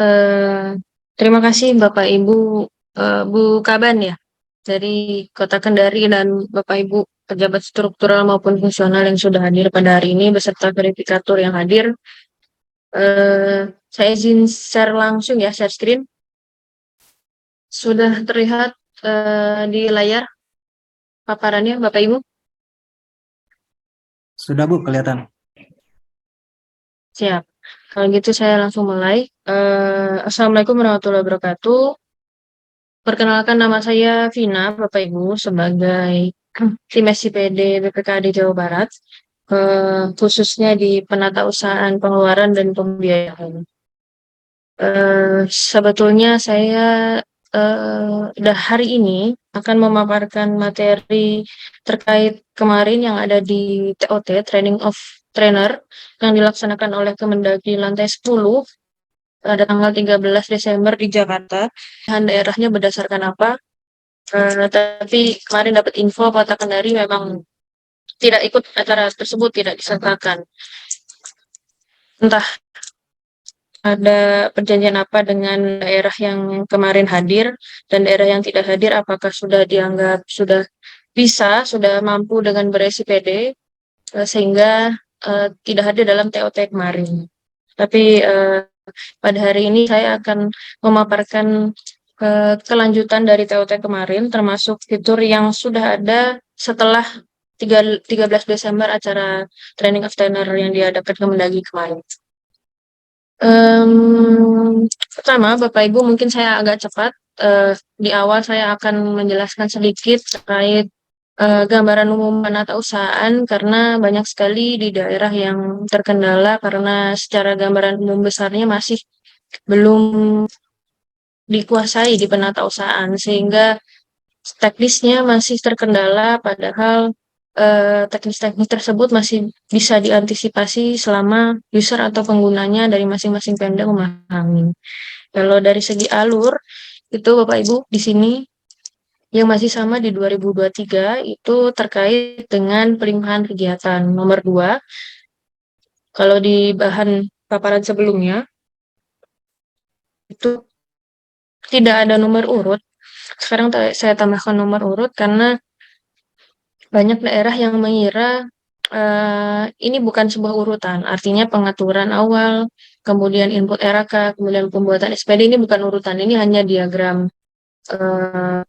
Eh, Terima kasih Bapak Ibu, Bu Kaban ya, dari Kota Kendari dan Bapak Ibu pejabat struktural maupun fungsional yang sudah hadir pada hari ini beserta verifikator yang hadir. Eh, saya izin share langsung ya, share screen. Sudah terlihat di layar paparannya Bapak Ibu? Sudah Bu, kelihatan. Siap. Kalau gitu saya langsung mulai. Assalamualaikum warahmatullahi wabarakatuh. Perkenalkan nama saya Vina, Bapak Ibu, sebagai tim SIPD BPKD Jawa Barat, khususnya di penatausahaan pengeluaran dan pembiayaan. Sebetulnya saya hari ini akan memaparkan materi terkait kemarin yang ada di TOT, Training of Trainer, yang dilaksanakan oleh Kemendagri lantai 10 pada tanggal 13 Desember di Jakarta. Dan daerahnya berdasarkan apa? Tapi kemarin dapat info Kota Kendari memang tidak ikut acara tersebut, tidak disertakan. Entah ada perjanjian apa dengan daerah yang kemarin hadir dan daerah yang tidak hadir, apakah sudah dianggap sudah bisa, sudah mampu dengan ber-SIPD sehingga tidak hadir dalam TOT kemarin. Tapi pada hari ini saya akan memaparkan kelanjutan dari TOT kemarin, termasuk fitur yang sudah ada setelah 13 Desember acara Training of Trainer yang diadakan Kemendagri kemarin. Pertama, Bapak Ibu, mungkin saya agak cepat. Di awal saya akan menjelaskan sedikit terkait gambaran umum penatausahaan karena banyak sekali di daerah yang terkendala karena secara gambaran umum besarnya masih belum dikuasai di penatausahaan sehingga teknisnya masih terkendala padahal teknis-teknis tersebut masih bisa diantisipasi selama user atau penggunanya dari masing-masing Pemda memahami. Kalau dari segi alur itu Bapak Ibu di sini yang masih sama di 2023 itu terkait dengan pelimpahan kegiatan nomor 2. Kalau di bahan paparan sebelumnya itu tidak ada nomor urut. Sekarang saya tambahkan nomor urut karena banyak daerah yang mengira ini bukan sebuah urutan, artinya pengaturan awal, kemudian input RAK, kemudian pembuatan SPD ini bukan urutan, ini hanya diagram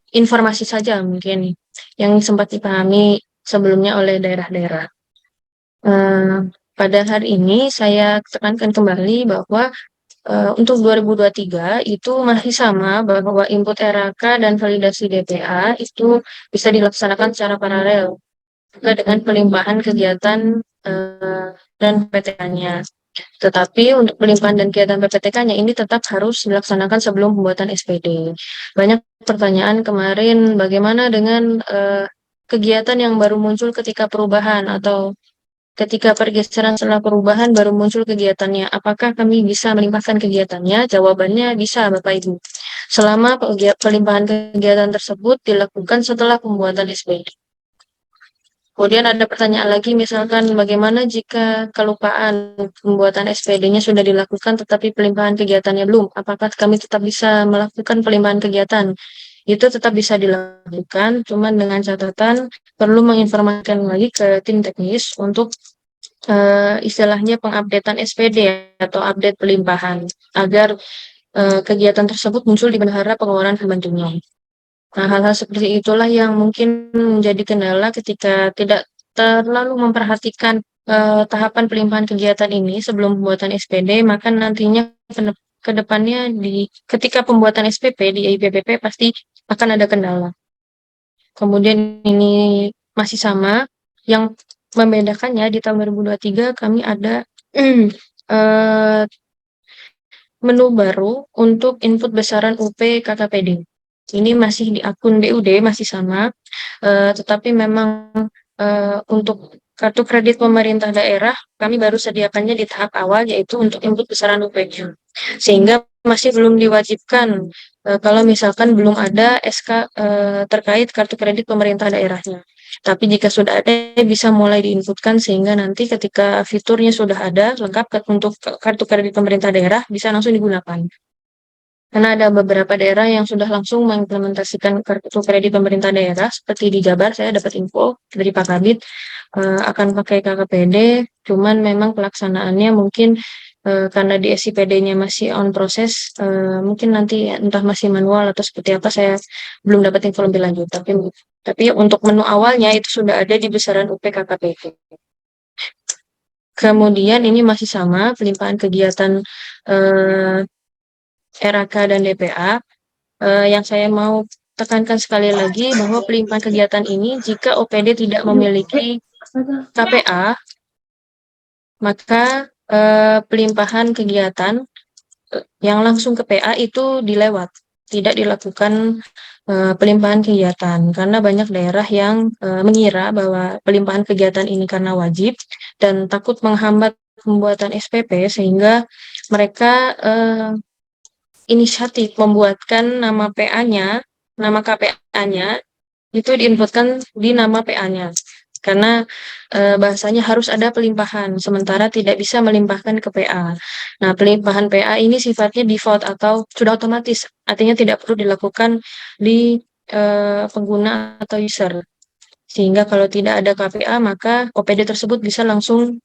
informasi saja mungkin yang sempat dipahami sebelumnya oleh daerah-daerah. Eh, Pada hari ini saya tekankan kembali bahwa untuk 2023 itu masih sama bahwa input RAK dan validasi DPA itu bisa dilaksanakan secara paralel juga dengan pelimpahan kegiatan dan PPTK-nya. Tetapi untuk pelimpahan dan kegiatan PPTK-nya ini tetap harus dilaksanakan sebelum pembuatan SPD. Banyak pertanyaan kemarin bagaimana dengan kegiatan yang baru muncul ketika perubahan atau ketika pergeseran setelah perubahan baru muncul kegiatannya. Apakah kami bisa melimpahkan kegiatannya? Jawabannya bisa, Bapak Ibu. Selama pelimpahan kegiatan tersebut dilakukan setelah pembuatan SPD. Kemudian ada pertanyaan lagi, misalkan bagaimana jika kelupaan pembuatan SPD-nya sudah dilakukan tetapi pelimpahan kegiatannya belum? Apakah kami tetap bisa melakukan pelimpahan kegiatan? Itu tetap bisa dilakukan, cuman dengan catatan perlu menginformasikan lagi ke tim teknis untuk istilahnya pengupdatean SPD atau update pelimpahan agar kegiatan tersebut muncul di bendahara pengeluaran pembantunya. Nah, hal-hal seperti itulah yang mungkin menjadi kendala ketika tidak terlalu memperhatikan tahapan pelimpahan kegiatan ini sebelum pembuatan SPD, maka nantinya ke depannya ketika pembuatan SPP di IPPP pasti akan ada kendala. Kemudian ini masih sama, yang membedakannya di tahun 2023 kami ada eh, menu baru untuk input besaran UP KKPD. Ini masih di akun BUD, masih sama, tetapi memang untuk kartu kredit pemerintah daerah, kami baru sediakannya di tahap awal, yaitu untuk input besaran UP-nya. Sehingga masih belum diwajibkan kalau misalkan belum ada SK terkait kartu kredit pemerintah daerahnya. Tapi jika sudah ada, bisa mulai diinputkan sehingga nanti ketika fiturnya sudah ada lengkap untuk kartu kredit pemerintah daerah bisa langsung digunakan. Karena ada beberapa daerah yang sudah langsung mengimplementasikan kartu kredit pemerintah daerah, seperti di Jabar saya dapat info dari Pak Kabid, akan pakai KKPD, cuman memang pelaksanaannya mungkin, karena di SIPD-nya masih on proses, mungkin nanti entah masih manual atau seperti apa, saya belum dapat info lebih lanjut. Tapi untuk menu awalnya itu sudah ada di besaran UP KKPD. Kemudian ini masih sama, pelimpahan kegiatan, eee, RAK dan DPA. Yang saya mau tekankan sekali lagi bahwa pelimpahan kegiatan ini jika OPD tidak memiliki KPA, maka pelimpahan kegiatan yang langsung ke PA itu dilewat, tidak dilakukan pelimpahan kegiatan karena banyak daerah yang mengira bahwa pelimpahan kegiatan ini karena wajib dan takut menghambat pembuatan SPP sehingga mereka inisiatif membuatkan nama PA-nya, nama KPA-nya itu diinputkan di nama PA-nya. Karena bahasanya harus ada pelimpahan, sementara tidak bisa melimpahkan ke PA. Nah, pelimpahan PA ini sifatnya default atau sudah otomatis, artinya tidak perlu dilakukan di pengguna atau user. Sehingga kalau tidak ada KPA, maka OPD tersebut bisa langsung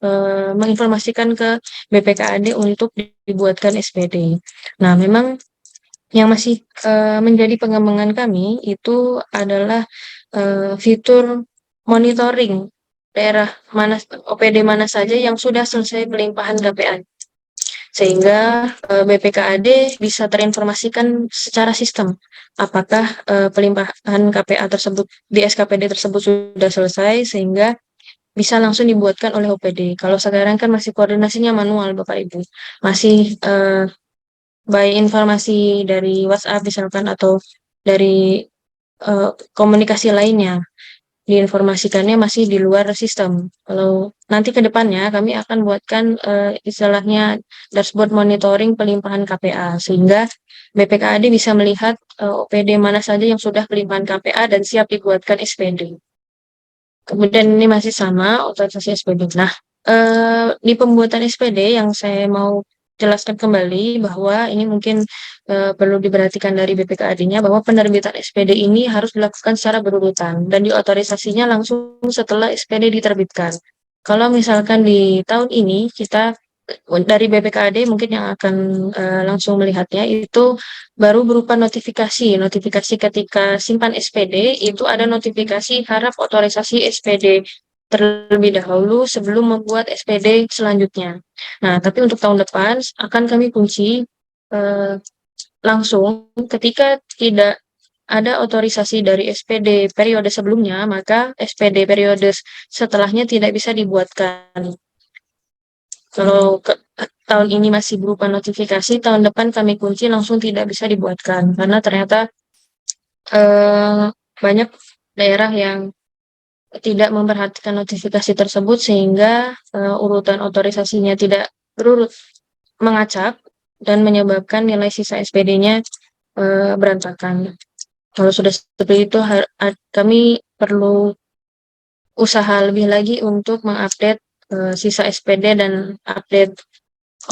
menginformasikan ke BPKAD untuk dibuatkan SPD. Nah, memang yang masih menjadi pengembangan kami itu adalah fitur monitoring daerah mana OPD mana saja yang sudah selesai pelimpahan KPA. Sehingga BPKAD bisa terinformasikan secara sistem apakah pelimpahan KPA tersebut di SKPD tersebut sudah selesai sehingga bisa langsung dibuatkan oleh OPD. Kalau sekarang kan masih koordinasinya manual Bapak Ibu. Masih by informasi dari WhatsApp misalkan atau dari komunikasi lainnya diinformasikannya masih di luar sistem. Kalau nanti ke depannya kami akan buatkan istilahnya dashboard monitoring pelimpahan KPA sehingga BPKAD bisa melihat OPD mana saja yang sudah pelimpahan KPA dan siap dibuatkan SPD. Kemudian ini masih sama otorisasi SPD. Nah, di pembuatan SPD yang saya mau jelaskan kembali bahwa ini mungkin perlu diperhatikan dari BPKAD-nya bahwa penerbitan SPD ini harus dilakukan secara berurutan dan diotorisasinya langsung setelah SPD diterbitkan. Kalau misalkan di tahun ini kita dari BPKAD mungkin yang akan langsung melihatnya itu baru berupa notifikasi. Notifikasi ketika simpan SPD itu ada notifikasi harap otorisasi SPD terlebih dahulu sebelum membuat SPD selanjutnya. Nah, tapi untuk tahun depan akan kami kunci langsung ketika tidak ada otorisasi dari SPD periode sebelumnya, maka SPD periode setelahnya tidak bisa dibuatkan. Kalau tahun ini masih berupa notifikasi, tahun depan kami kunci langsung tidak bisa dibuatkan karena ternyata banyak daerah yang tidak memperhatikan notifikasi tersebut sehingga urutan otorisasinya tidak berurut mengacak dan menyebabkan nilai sisa SPD-nya berantakan. Kalau sudah seperti itu, kami perlu usaha lebih lagi untuk mengupdate sisa SPD dan update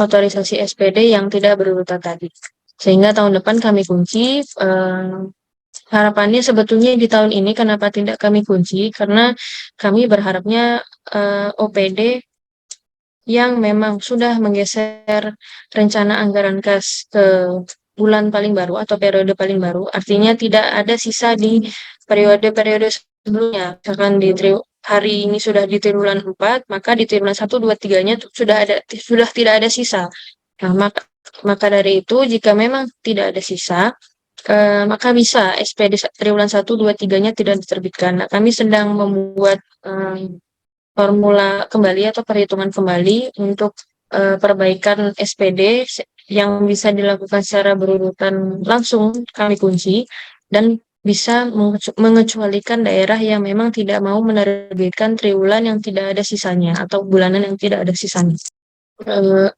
otorisasi SPD yang tidak berurutan tadi. Sehingga tahun depan kami kunci. Harapannya sebetulnya di tahun ini kenapa tidak kami kunci? Karena kami berharapnya OPD yang memang sudah menggeser rencana anggaran kas ke bulan paling baru atau periode paling baru, artinya tidak ada sisa di periode-periode sebelumnya. Misalkan di hari ini sudah di triwulan 4, maka di triwulan 1, 2, 3-nya sudah tidak ada sisa. Nah, maka dari itu jika memang tidak ada sisa, maka bisa SPD triwulan 1, 2, 3-nya tidak diterbitkan. Nah, kami sedang membuat formula kembali atau perhitungan kembali untuk perbaikan SPD yang bisa dilakukan secara berurutan langsung kami kunci dan bisa mengecualikan daerah yang memang tidak mau menerbitkan triwulan yang tidak ada sisanya atau bulanan yang tidak ada sisanya.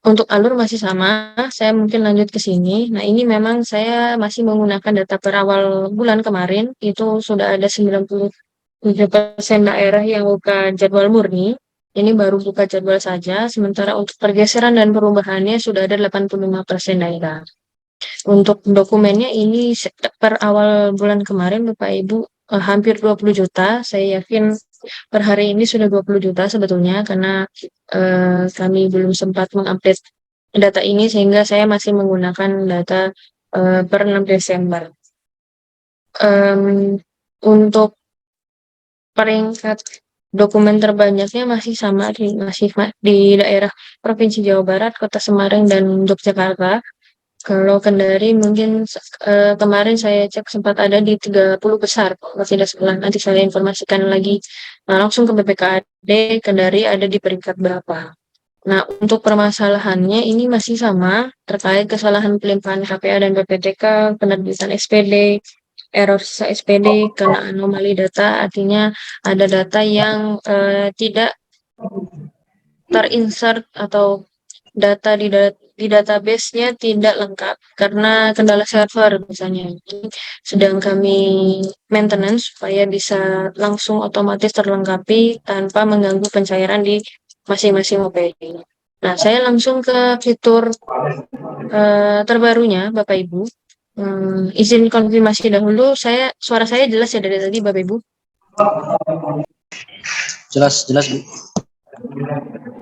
Untuk alur masih sama, saya mungkin lanjut ke sini. Nah, ini memang saya masih menggunakan data per awal bulan kemarin, itu sudah ada 97% daerah yang buka jadwal murni. Ini baru buka jadwal saja, sementara untuk pergeseran dan perubahannya sudah ada 85% daerah. Untuk dokumennya ini per awal bulan kemarin Bapak Ibu hampir 20 juta. Saya yakin per hari ini sudah 20 juta sebetulnya karena kami belum sempat mengupdate data ini sehingga saya masih menggunakan data per 6 Desember. Untuk peringkat dokumen terbanyaknya masih sama di daerah Provinsi Jawa Barat, Kota Semarang dan Yogyakarta. Kalau Kendari mungkin kemarin saya cek sempat ada di 30 besar, kalau tidak salah. Nanti saya informasikan lagi langsung ke BPKAD Kendari ada di peringkat berapa. Nah, untuk permasalahannya ini masih sama terkait kesalahan pelimpahan KPA dan PPTK, penerbitan SPD, error sisa SPD karena anomali data, artinya ada data yang tidak terinsert atau data di database-nya tidak lengkap karena kendala server misalnya. Sedang kami maintenance supaya bisa langsung otomatis terlengkapi tanpa mengganggu pencairan di masing-masing OPD. Nah, saya langsung ke fitur terbarunya, Bapak Ibu. Izin konfirmasi dahulu, suara saya jelas ya dari tadi, Bapak Ibu? Jelas, jelas Bu.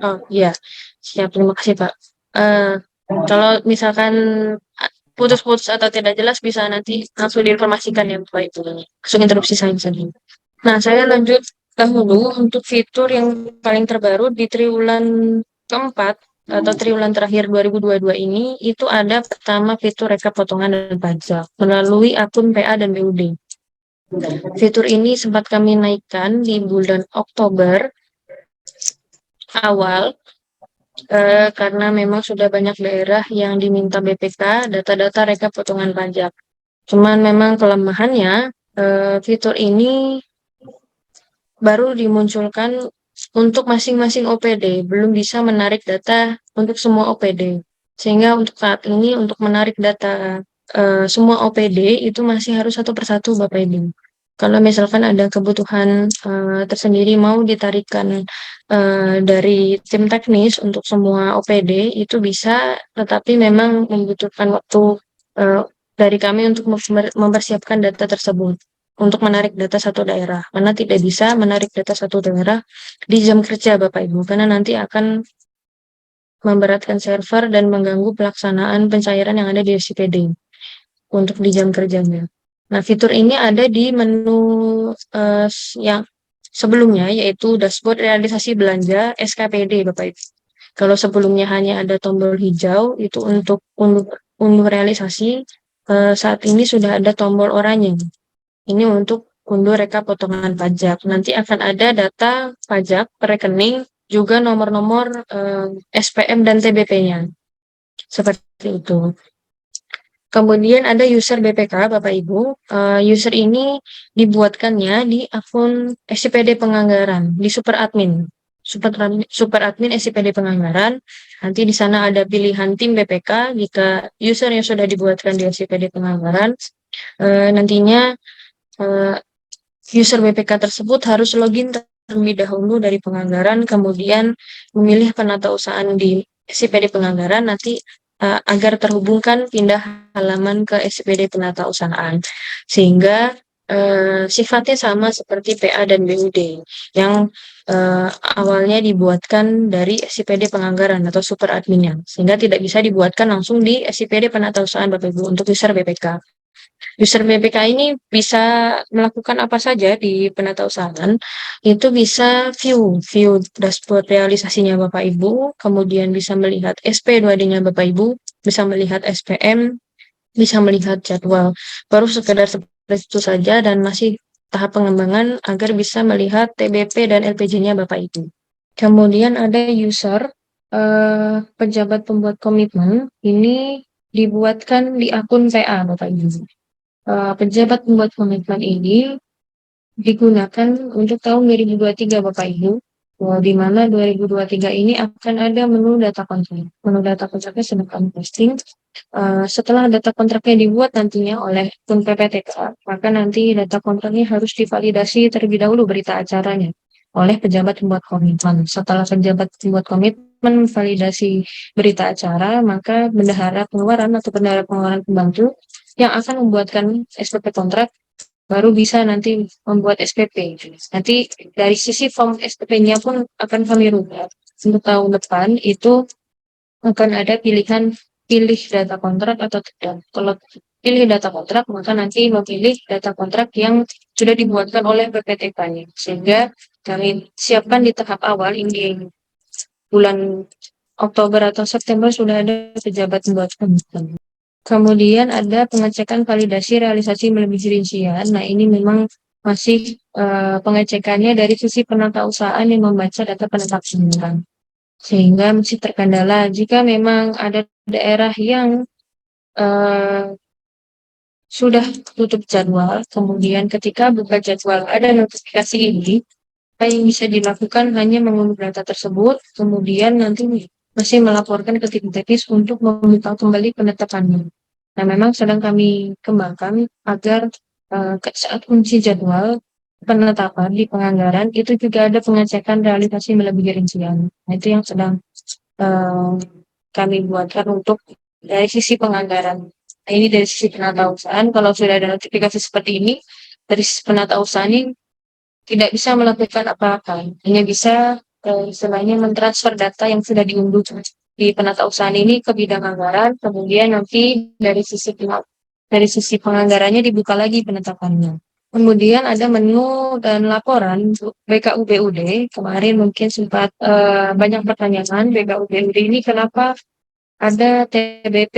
Oh iya, siap. Terima kasih Pak. Kalau misalkan putus-putus atau tidak jelas bisa nanti langsung diinformasikan ya Bapak Ibu. Langsung interupsi saya saja. Nah, saya lanjut dahulu untuk fitur yang paling terbaru di triwulan keempat atau triwulan terakhir 2022 ini, itu ada pertama fitur rekap potongan dan pajak melalui akun PA dan BUD. Fitur ini sempat kami naikkan di bulan Oktober awal karena memang sudah banyak daerah yang diminta BPK data-data rekap potongan pajak. Cuman memang kelemahannya fitur ini baru dimunculkan untuk masing-masing OPD, belum bisa menarik data untuk semua OPD. Sehingga untuk saat ini untuk menarik data semua OPD itu masih harus satu persatu Bapak Ibu. Kalau misalkan ada kebutuhan tersendiri mau ditarikan dari tim teknis untuk semua OPD itu bisa, tetapi memang membutuhkan waktu dari kami untuk mempersiapkan data tersebut untuk menarik data satu daerah. Karena tidak bisa menarik data satu daerah di jam kerja Bapak Ibu, karena nanti akan memberatkan server dan mengganggu pelaksanaan pencairan yang ada di SCPD untuk di jam kerjanya. Nah, fitur ini ada di menu yang sebelumnya, yaitu dashboard realisasi belanja SKPD Bapak Ibu. Kalau sebelumnya hanya ada tombol hijau, itu untuk unduh realisasi, saat ini sudah ada tombol oranye. Ini untuk unduh rekap potongan pajak. Nanti akan ada data pajak per rekening, juga nomor-nomor SPM dan TBP-nya. Seperti itu. Kemudian ada user BPK, Bapak Ibu. User ini dibuatkannya di akun SCPD Penganggaran, di Super Admin. Super Admin SCPD Penganggaran. Nanti di sana ada pilihan tim BPK. Jika user yang sudah dibuatkan di SCPD Penganggaran, nantinya user BPK tersebut harus login terlebih dahulu dari penganggaran, kemudian memilih penatausahaan di SCPD Penganggaran, nanti agar terhubungkan pindah halaman ke SCPD Penatausahaan, sehingga sifatnya sama seperti PA dan BUD yang awalnya dibuatkan dari SCPD Penganggaran atau super adminnya, sehingga tidak bisa dibuatkan langsung di SCPD Penatausahaan Bapak Ibu untuk user BPK. User BPK ini bisa melakukan apa saja di penatausahaan, itu bisa view dashboard realisasinya Bapak Ibu, kemudian bisa melihat SP2D-nya Bapak Ibu, bisa melihat SPM, bisa melihat jadwal. Baru sekedar seperti itu saja dan masih tahap pengembangan agar bisa melihat TBP dan LPJ-nya Bapak Ibu. Kemudian ada user pejabat pembuat komitmen, ini dibuatkan di akun PA Bapak Ibu. Pejabat pembuat komitmen ini digunakan untuk tahun 2023 Bapak Ibu, di mana 2023 ini akan ada menu data kontrak. Menu data kontraknya sedang kami posting. Setelah data kontraknya dibuat nantinya oleh akun PPTK, maka nanti data kontraknya harus divalidasi terlebih dahulu berita acaranya oleh pejabat pembuat komitmen. Setelah pejabat pembuat komitmen menvalidasi berita acara, maka bendahara pengeluaran atau bendahara pengeluaran pembantu yang akan membuatkan SPP kontrak baru bisa nanti membuat SPP. Nanti dari sisi form SPP-nya pun akan kami rubah. Untuk tahun depan itu akan ada pilihan pilih data kontrak atau tidak. Kalau pilih data kontrak, maka nanti memilih data kontrak yang sudah dibuatkan oleh PPTK. Sehingga kami siapkan di tahap awal ini bulan Oktober atau September sudah ada pejabat membuat kontrak. Kemudian ada pengecekan validasi realisasi melebihi rincian. Nah, ini memang masih pengecekannya dari sisi penata usahaan yang membaca data penetapan. Sehingga masih terkendala jika memang ada daerah yang uh, sudah tutup jadwal, kemudian ketika buka jadwal ada notifikasi ini, apa yang bisa dilakukan hanya mengunduh data tersebut, kemudian nanti masih melaporkan ke tim teknis untuk meminta kembali penetapannya. Nah, memang sedang kami kembangkan agar saat kunci jadwal penetapan di penganggaran itu juga ada pengecekan realisasi melebihi rincian. Nah, itu yang sedang uh, kami buatkan untuk dari sisi penganggaran. Nah, ini dari sisi penatausahaan, kalau sudah ada notifikasi seperti ini, dari sisi penatausahaan ini tidak bisa melakukan apa-apa, hanya bisa istilahnya mentransfer data yang sudah diunduh di penatausahaan ini ke bidang anggaran, kemudian nanti dari sisi penganggarannya dibuka lagi penetapannya. Kemudian ada menu dan laporan untuk BKU BUD. Kemarin mungkin sempat banyak pertanyaan BKU BUD ini kenapa ada TBP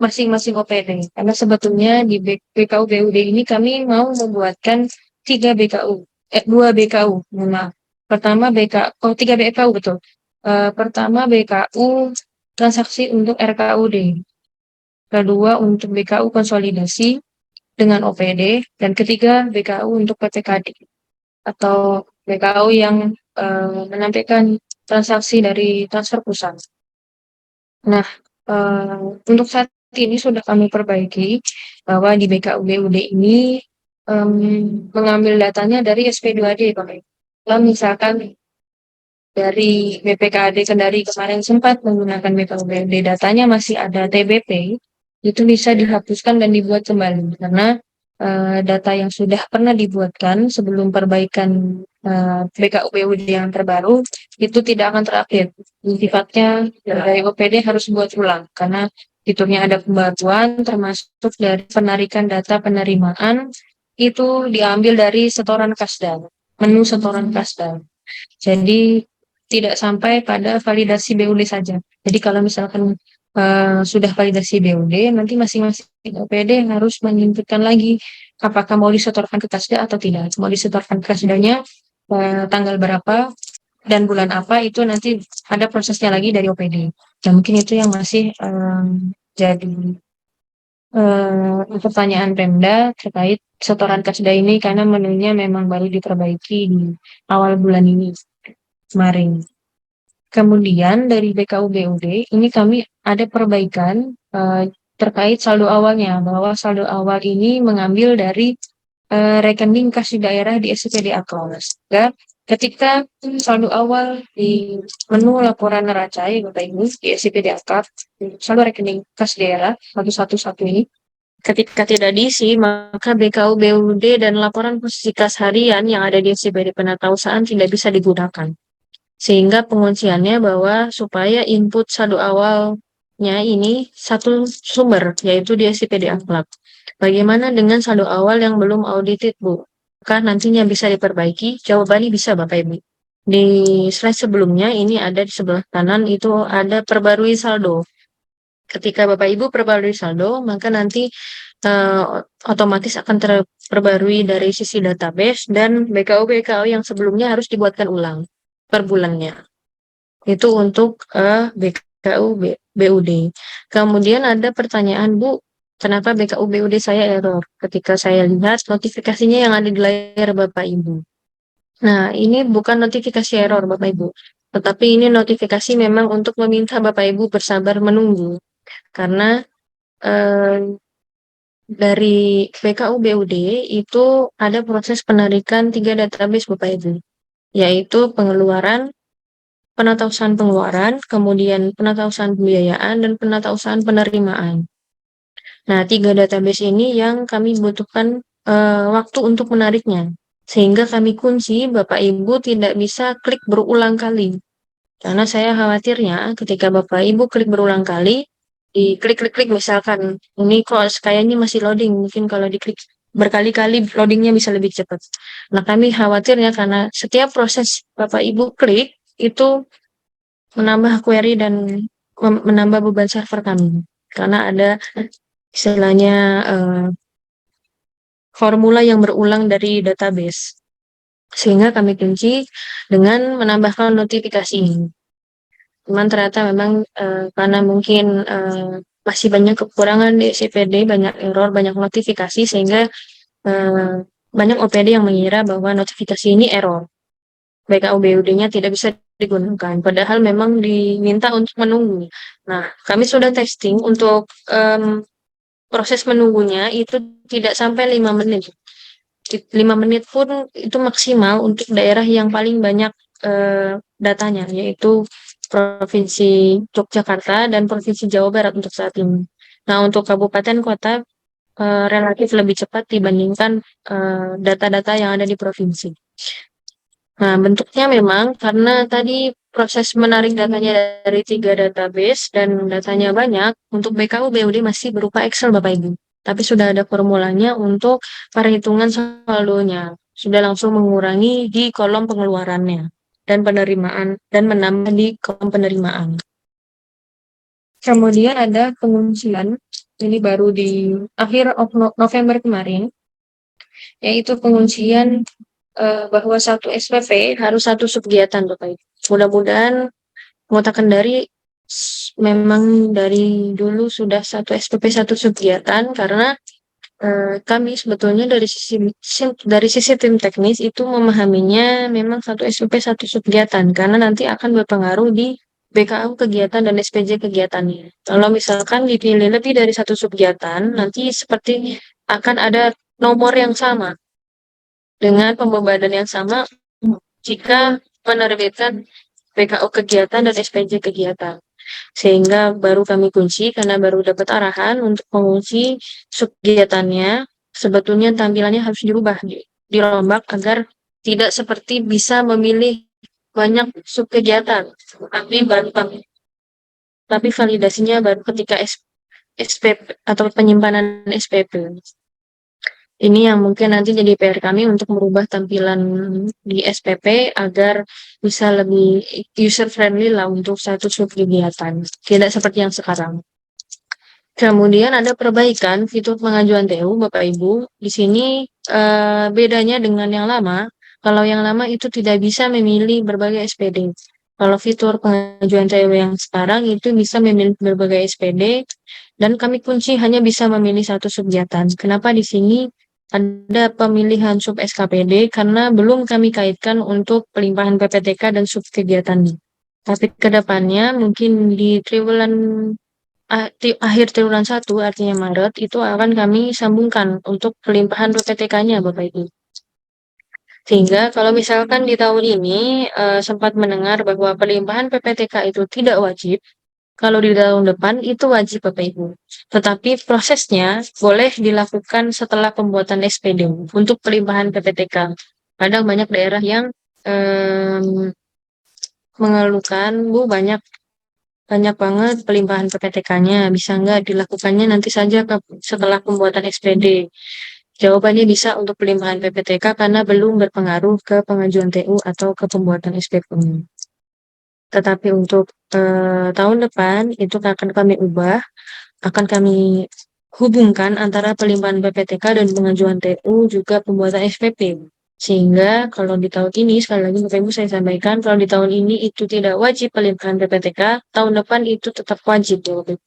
masing-masing OPD. Karena sebetulnya di BKU BUD ini kami mau membuatkan 3 BKU, 2 BKU, mohon maaf. Pertama tiga BKU betul. Pertama BKU transaksi untuk RKUD. Kedua untuk BKU konsolidasi dengan OPD. Dan ketiga BKU untuk PPKD atau BKU yang menyampaikan transaksi dari transfer pusat. Nah, untuk saat ini sudah kami perbaiki bahwa di BKUBUD ini mengambil datanya dari SP2D, Pak. Kalau misalkan dari BPKD Kendari kemarin sempat menggunakan BKUBUD, datanya masih ada TBP, itu bisa dihapuskan dan dibuat kembali karena data yang sudah pernah dibuatkan sebelum perbaikan BKUBUD yang terbaru itu tidak akan terupdate. Sifatnya dari OPD harus buat ulang karena fiturnya ada pembaruan termasuk dari penarikan data penerimaan itu diambil dari setoran kasdal, menu setoran kasdal. Jadi tidak sampai pada validasi BUD saja. Jadi kalau misalkan sudah validasi BUD, nanti masing-masing OPD harus menunjukkan lagi apakah mau disetorkan ke Kasda atau tidak. Mau disetorkan ke Kasdanya tanggal berapa dan bulan apa itu nanti ada prosesnya lagi dari OPD. Dan mungkin itu yang masih jadi pertanyaan Pemda terkait setoran Kasda ini karena menunya memang baru diperbaiki di awal bulan ini kemarin. Kemudian dari BKUBUD ini kami ada perbaikan terkait saldo awalnya bahwa saldo awal ini mengambil dari rekening kas di daerah di SPPD Aklos. Ya, ketika saldo awal di menu laporan neraca ya Bapak Ibu di SPPD Akad, saldo rekening kas daerah 111 ini ketika tidak diisi, maka BKU, BUD, dan laporan posisi kas harian yang ada di SPPD penatausahaan tidak bisa digunakan. Sehingga pengunciannya bahwa supaya input saldo awalnya ini satu sumber, yaitu di SPPD Akhlak. Bagaimana dengan saldo awal yang belum audited, Bu? Apakah nantinya bisa diperbaiki? Jawabannya bisa, Bapak Ibu. Di slide sebelumnya, ini ada di sebelah kanan, itu ada perbarui saldo. Ketika Bapak Ibu perbarui saldo, maka nanti otomatis akan terperbarui dari sisi database dan BKU-BKU yang sebelumnya harus dibuatkan ulang per bulannya. Itu untuk BKU BUD. Kemudian ada pertanyaan, Bu, kenapa BKU BUD saya error? Ketika saya lihat notifikasinya yang ada di layar Bapak Ibu. Nah, ini bukan notifikasi error Bapak Ibu, tetapi ini notifikasi memang untuk meminta Bapak Ibu bersabar menunggu. Karena dari BKU BUD itu ada proses penarikan 3 database Bapak Ibu, yaitu pengeluaran, penatausan pengeluaran, kemudian penatausan pembiayaan, dan penatausan penerimaan. Nah, 3 database ini yang kami butuhkan waktu untuk menariknya. Sehingga kami kunci Bapak Ibu tidak bisa klik berulang kali. Karena saya khawatirnya ketika Bapak Ibu klik berulang kali, di klik-klik-klik misalkan, ini kok kayaknya masih loading, mungkin kalau diklik berkali-kali loadingnya bisa lebih cepat. Nah, kami khawatirnya karena setiap proses Bapak Ibu klik, itu menambah query dan menambah beban server kami. Karena ada istilahnya formula yang berulang dari database. Sehingga kami kunci dengan menambahkan notifikasi. Cuman ternyata memang karena mungkin masih banyak kekurangan di CPD, banyak error, banyak notifikasi, sehingga eh, banyak OPD yang mengira bahwa notifikasi ini error. BKUBUD-nya tidak bisa digunakan. Padahal memang diminta untuk menunggu. Nah, kami sudah testing untuk proses menunggunya itu tidak sampai 5 menit. 5 menit pun itu maksimal untuk daerah yang paling banyak datanya, yaitu Provinsi Yogyakarta dan Provinsi Jawa Barat untuk saat ini. Nah, untuk kabupaten kota relatif lebih cepat dibandingkan data-data yang ada di provinsi. Nah, bentuknya memang karena tadi proses menarik datanya dari 3 database dan datanya banyak, untuk BKU BUD masih berupa Excel Bapak Ibu. Tapi sudah ada formulanya untuk perhitungan saldonya. Sudah langsung mengurangi di kolom pengeluarannya dan penerimaan dan menambah di kolom penerimaan. Kemudian ada penguncian, ini baru di akhir November kemarin, yaitu penguncian bahwa satu SPP harus satu subkegiatan Bapak Ibu. Mudah-mudahan Kota Kendari memang dari dulu sudah satu SPP satu subkegiatan, karena kami sebetulnya dari sisi tim teknis itu memahaminya memang satu SPP satu subkegiatan, karena nanti akan berpengaruh di BKU kegiatan dan SPJ kegiatannya. Kalau misalkan dipilih lebih dari satu subkegiatan, nanti seperti akan ada nomor yang sama dengan pembebanan yang sama jika menerbitkan PKU kegiatan dan SPJ kegiatan. Sehingga baru kami kunci karena baru dapat arahan untuk mengunci subkegiatannya. Sebetulnya tampilannya harus dirubah, dirombak agar tidak seperti bisa memilih banyak subkegiatan. Tapi validasinya baru ketika SPP atau penyimpanan SPP. Ini yang mungkin nanti jadi PR kami untuk merubah tampilan di SPP agar bisa lebih user friendly lah untuk satu subkegiatan. Tidak seperti yang sekarang. Kemudian ada perbaikan fitur pengajuan TU, Bapak Ibu. Di sini bedanya dengan yang lama. Kalau yang lama itu tidak bisa memilih berbagai SPD. Kalau fitur pengajuan TU yang sekarang itu bisa memilih berbagai SPD dan kami kunci hanya bisa memilih satu subkegiatan. Kenapa di sini ada pemilihan sub SKPD? Karena belum kami kaitkan untuk pelimpahan PPTK dan sub kegiatan. Tapi ke depannya mungkin di triwulan akhir triwulan 1, artinya Maret, itu akan kami sambungkan untuk pelimpahan PPTK-nya Bapak Ibu. Sehingga kalau misalkan di tahun ini sempat mendengar bahwa pelimpahan PPTK itu tidak wajib, kalau di tahun depan itu wajib Bapak Ibu. Tetapi prosesnya boleh dilakukan setelah pembuatan SPD untuk pelimpahan PPTK. Kadang banyak daerah yang mengeluhkan, Bu, banyak banget pelimpahan PPTK-nya. Bisa nggak dilakukannya nanti saja setelah pembuatan SPD? Jawabannya bisa untuk pelimpahan PPTK karena belum berpengaruh ke pengajuan TU atau ke pembuatan SPP. Tetapi untuk tahun depan itu akan kami ubah, akan kami hubungkan antara pelimpahan PPTK dan pengajuan TU juga pembuatan SPP. Sehingga kalau di tahun ini, sekali lagi Bapak Ibu saya sampaikan, kalau di tahun ini itu tidak wajib pelimpahan PPTK, tahun depan itu tetap wajib ya Bapak Ibu.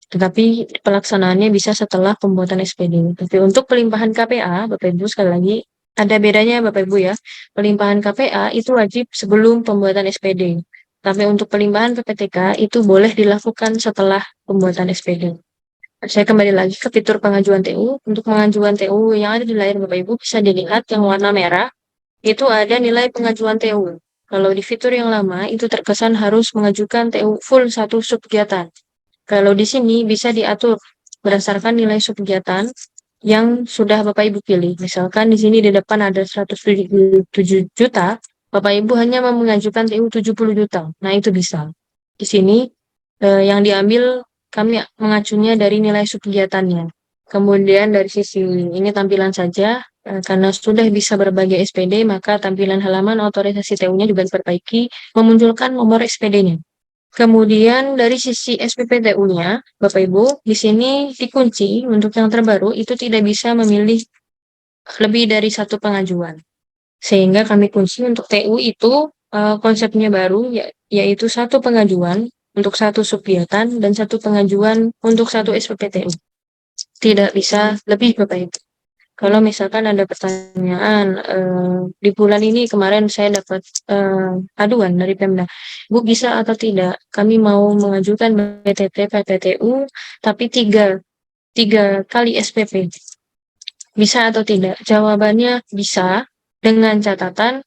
Tetapi pelaksanaannya bisa setelah pembuatan SPD. Tapi untuk pelimpahan KPA, Bapak Ibu sekali lagi, ada bedanya Bapak Ibu ya. Pelimpahan KPA itu wajib sebelum pembuatan SPD. Tapi untuk pelimpahan PPTK itu boleh dilakukan setelah pembuatan SPD. Saya kembali lagi ke fitur pengajuan TU. Untuk pengajuan TU yang ada di layar Bapak Ibu bisa dilihat yang warna merah, itu ada nilai pengajuan TU. Kalau di fitur yang lama, itu terkesan harus mengajukan TU full satu subkegiatan. Kalau di sini bisa diatur berdasarkan nilai subkegiatan yang sudah Bapak Ibu pilih. Misalkan di sini di depan ada 177 juta, Bapak Ibu hanya mau mengajukan TU 70 juta. Nah, itu bisa. Di sini yang diambil kami mengacunya dari nilai subkegiatannya. Kemudian dari sisi ini tampilan saja, karena sudah bisa berbagai SPD, maka tampilan halaman otorisasi TU-nya juga diperbaiki, memunculkan nomor SPD-nya. Kemudian dari sisi SPPTU-nya, Bapak Ibu, di sini dikunci untuk yang terbaru itu tidak bisa memilih lebih dari satu pengajuan. Sehingga kami kunci untuk TU itu konsepnya baru, yaitu satu pengajuan untuk satu subkegiatan dan satu pengajuan untuk satu SPPTU. Tidak bisa lebih, Bapak Ibu. Kalau misalkan ada pertanyaan, di bulan ini kemarin saya dapat aduan dari Pemda, Bu bisa atau tidak, kami mau mengajukan BTT PPTU, tapi tiga kali SPP, bisa atau tidak? Jawabannya bisa, dengan catatan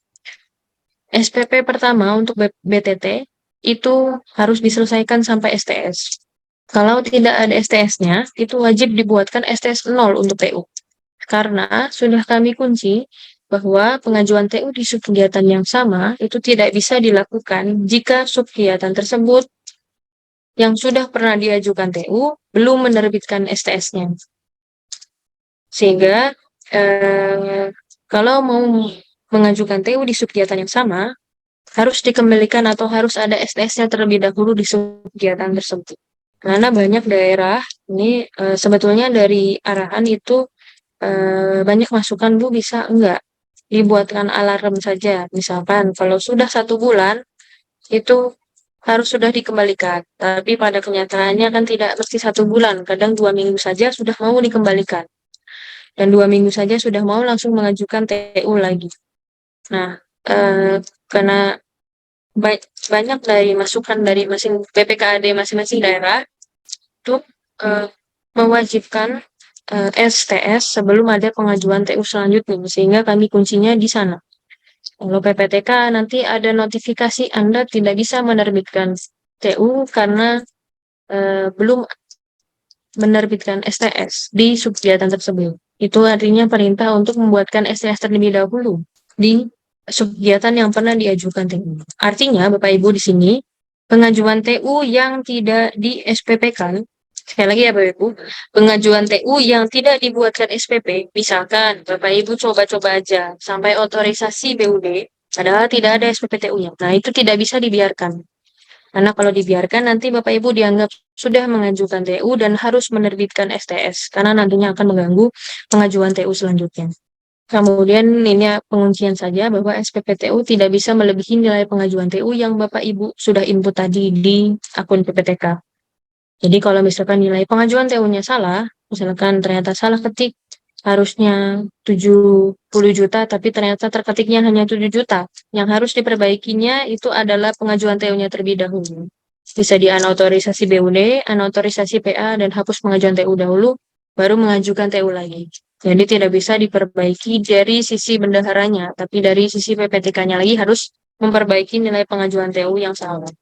SPP pertama untuk BTT itu harus diselesaikan sampai STS. Kalau tidak ada STS-nya, itu wajib dibuatkan STS 0 untuk TU. Karena sudah kami kunci bahwa pengajuan TU di subkegiatan yang sama itu tidak bisa dilakukan jika subkegiatan tersebut yang sudah pernah diajukan TU belum menerbitkan STS-nya. Sehingga kalau mau mengajukan TU di subkegiatan yang sama, harus dikembalikan atau harus ada STS-nya terlebih dahulu di subkegiatan tersebut. Karena banyak daerah, ini sebetulnya dari arahan itu banyak masukan, Bu bisa enggak dibuatkan alarm saja. Misalkan kalau sudah 1 bulan, itu harus sudah dikembalikan. Tapi pada kenyataannya kan tidak mesti 1 bulan, kadang 2 minggu saja sudah mau dikembalikan. Dan 2 minggu saja sudah mau langsung mengajukan TU lagi. Nah, karena banyak dari masukan dari masing PPKAD masing-masing daerah untuk mewajibkan STS sebelum ada pengajuan TU selanjutnya, sehingga kami kuncinya di sana. Kalau PPTK nanti ada notifikasi Anda tidak bisa menerbitkan TU karena belum menerbitkan STS di subkegiatan tersebut. Itu artinya perintah untuk membuatkan STS terlebih dahulu di subkegiatan yang pernah diajukan TU. Artinya Bapak Ibu di sini pengajuan TU yang tidak di SPP-kan, sekali lagi ya Bapak Ibu, pengajuan TU yang tidak dibuatkan SPP, misalkan Bapak Ibu coba-coba aja sampai otorisasi BUD, padahal tidak ada SPP TU-nya. Nah, itu tidak bisa dibiarkan. Karena kalau dibiarkan nanti Bapak Ibu dianggap sudah mengajukan TU dan harus menerbitkan STS, karena nantinya akan mengganggu pengajuan TU selanjutnya. Kemudian ini penguncian saja bahwa SPPTU tidak bisa melebihi nilai pengajuan TU yang Bapak Ibu sudah input tadi di akun PPTK. Jadi kalau misalkan nilai pengajuan TU-nya salah, misalkan ternyata salah ketik, harusnya 70 juta, tapi ternyata terketiknya hanya 7 juta. Yang harus diperbaikinya itu adalah pengajuan TU-nya terlebih dahulu. Bisa di unautorisasi BUD, unautorisasi PA, dan hapus pengajuan TU dahulu, baru mengajukan TU lagi. Jadi tidak bisa diperbaiki dari sisi bendaharanya, tapi dari sisi PPTK-nya lagi harus memperbaiki nilai pengajuan TU yang salah.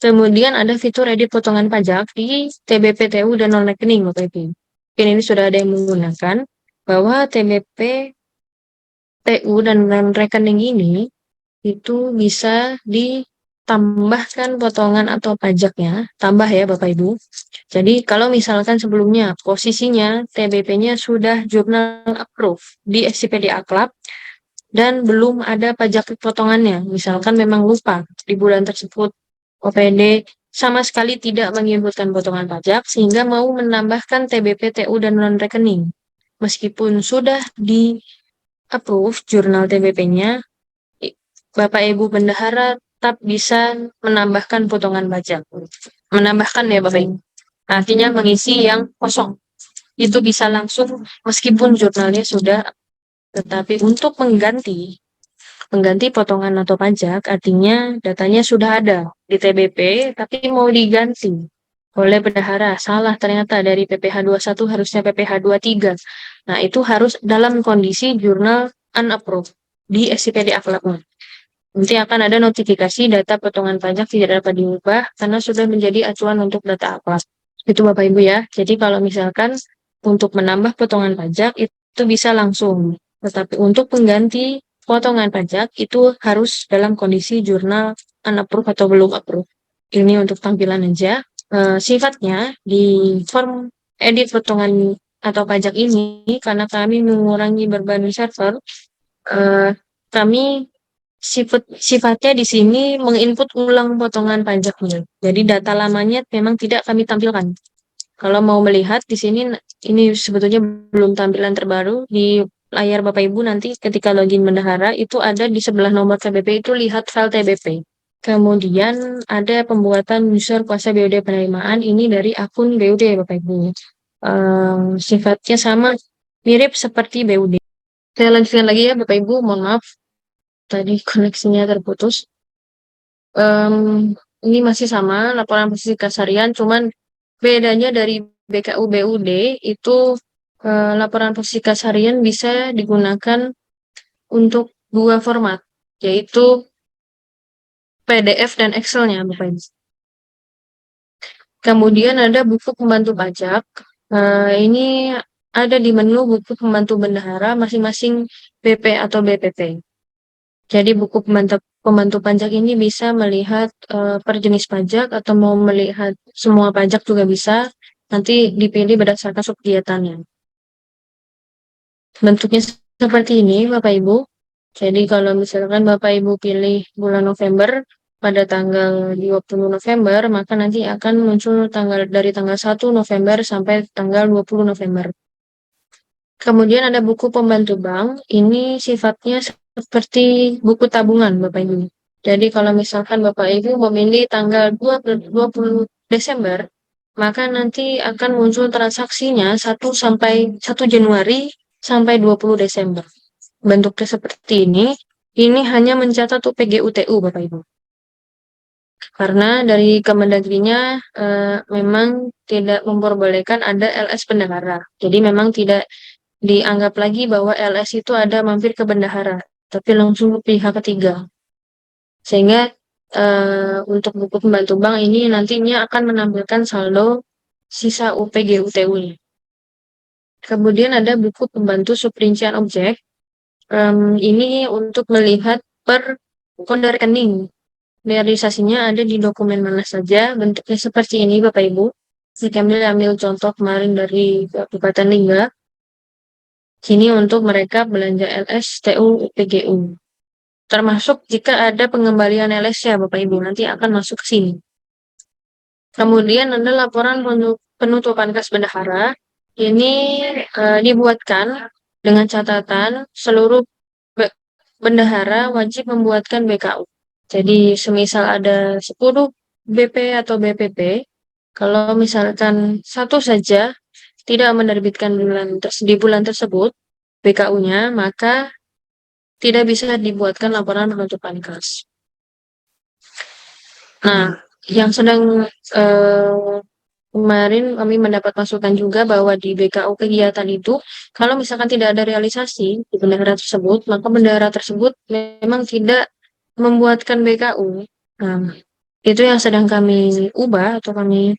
Kemudian ada fitur edit potongan pajak di TBP TU dan non-rekening, Bapak Ibu. Mungkin ini sudah ada yang menggunakan, bahwa TBP TU dan non-rekening ini itu bisa ditambahkan potongan atau pajaknya, tambah ya Bapak Ibu. Jadi kalau misalkan sebelumnya posisinya TBP-nya sudah jurnal approve di SCPD Aklab dan belum ada pajak potongannya, misalkan memang lupa di bulan tersebut OPD sama sekali tidak menginputkan potongan pajak sehingga mau menambahkan TBP TU dan non-rekening. Meskipun sudah di approve jurnal TBP-nya, Bapak Ibu bendahara tetap bisa menambahkan potongan pajak. Menambahkan ya Bapak Ibu. Artinya mengisi yang kosong. Itu bisa langsung meskipun jurnalnya sudah, tetapi untuk mengganti potongan atau pajak, artinya datanya sudah ada di TBP, tapi mau diganti oleh bendahara. Salah ternyata dari PPH 21 harusnya PPH 23. Nah, itu harus dalam kondisi jurnal unapproved di SCPD Akhlak. Nanti akan ada notifikasi data potongan pajak tidak dapat diubah karena sudah menjadi acuan untuk data apa. Itu Bapak Ibu ya. Jadi kalau misalkan untuk menambah potongan pajak itu bisa langsung. Tetapi untuk pengganti potongan pajak itu harus dalam kondisi jurnal unapprove atau belum approve. Ini untuk tampilan aja. Sifatnya di form edit potongan atau pajak ini karena kami mengurangi beban server, eh, kami sifatnya di sini menginput ulang potongan pajaknya. Jadi data lamanya memang tidak kami tampilkan. Kalau mau melihat di sini, ini sebetulnya belum tampilan terbaru di layar Bapak Ibu nanti ketika login bendahara itu ada di sebelah nomor KBP itu lihat file TBP. Kemudian ada pembuatan user kuasa BUD penerimaan ini dari akun BUD Bapak Ibu. Sifatnya sama mirip seperti BUD. Saya lanjutkan lagi ya Bapak Ibu, mohon maaf tadi koneksinya terputus. Em, ini masih sama laporan posisi kasarian, cuman bedanya dari BKU BUD itu laporan posisi kasarian bisa digunakan untuk dua format, yaitu PDF dan Excel-nya, Bapak Ibu. Kemudian ada buku pembantu pajak. Ini ada di menu buku pembantu bendahara masing-masing BP atau BPP. Jadi buku pembantu pajak ini bisa melihat per jenis pajak atau mau melihat semua pajak juga bisa. Nanti dipilih berdasarkan subkegiatannya. Bentuknya seperti ini, Bapak Ibu. Jadi kalau misalkan Bapak Ibu pilih bulan November pada tanggal 20 November, maka nanti akan muncul dari tanggal 1 November sampai tanggal 20 November. Kemudian ada buku pembantu bank. Ini sifatnya seperti buku tabungan, Bapak Ibu. Jadi kalau misalkan Bapak Ibu memilih tanggal 20 Desember, maka nanti akan muncul transaksinya 1 Januari sampai 20 Desember. Bentuknya seperti ini. Ini hanya mencatat UPG-UTU, Bapak Ibu. Karena dari Kemendagrinya memang tidak memperbolehkan ada LS bendahara. Jadi memang tidak dianggap lagi bahwa LS itu ada mampir ke bendahara, tapi langsung ke pihak ketiga. Sehingga untuk buku pembantu bank ini nantinya akan menampilkan saldo sisa UPG UTU-nya. Kemudian ada buku pembantu subrincian objek. Ini untuk melihat per kode rekening. Realisasinya ada di dokumen mana saja. Bentuknya seperti ini Bapak Ibu. Kami ambil contoh kemarin dari Kabupaten Lingga. Sini untuk mereka belanja LS, TU, PGU. Termasuk jika ada pengembalian LS-nya, Bapak Ibu, nanti akan masuk ke sini. Kemudian ada laporan penutupan kas bendahara. Ini dibuatkan dengan catatan seluruh bendahara wajib membuatkan BKU. Jadi semisal ada 10 BP atau BPP, kalau misalkan satu saja tidak menerbitkan di bulan tersebut BKU-nya, maka tidak bisa dibuatkan laporan penutupan kas. Nah, yang sedang kemarin kami mendapat masukan juga bahwa di BKU kegiatan itu, kalau misalkan tidak ada realisasi di bendahara tersebut, maka bendahara tersebut memang tidak membuatkan BKU. Nah, itu yang sedang kami ubah atau kami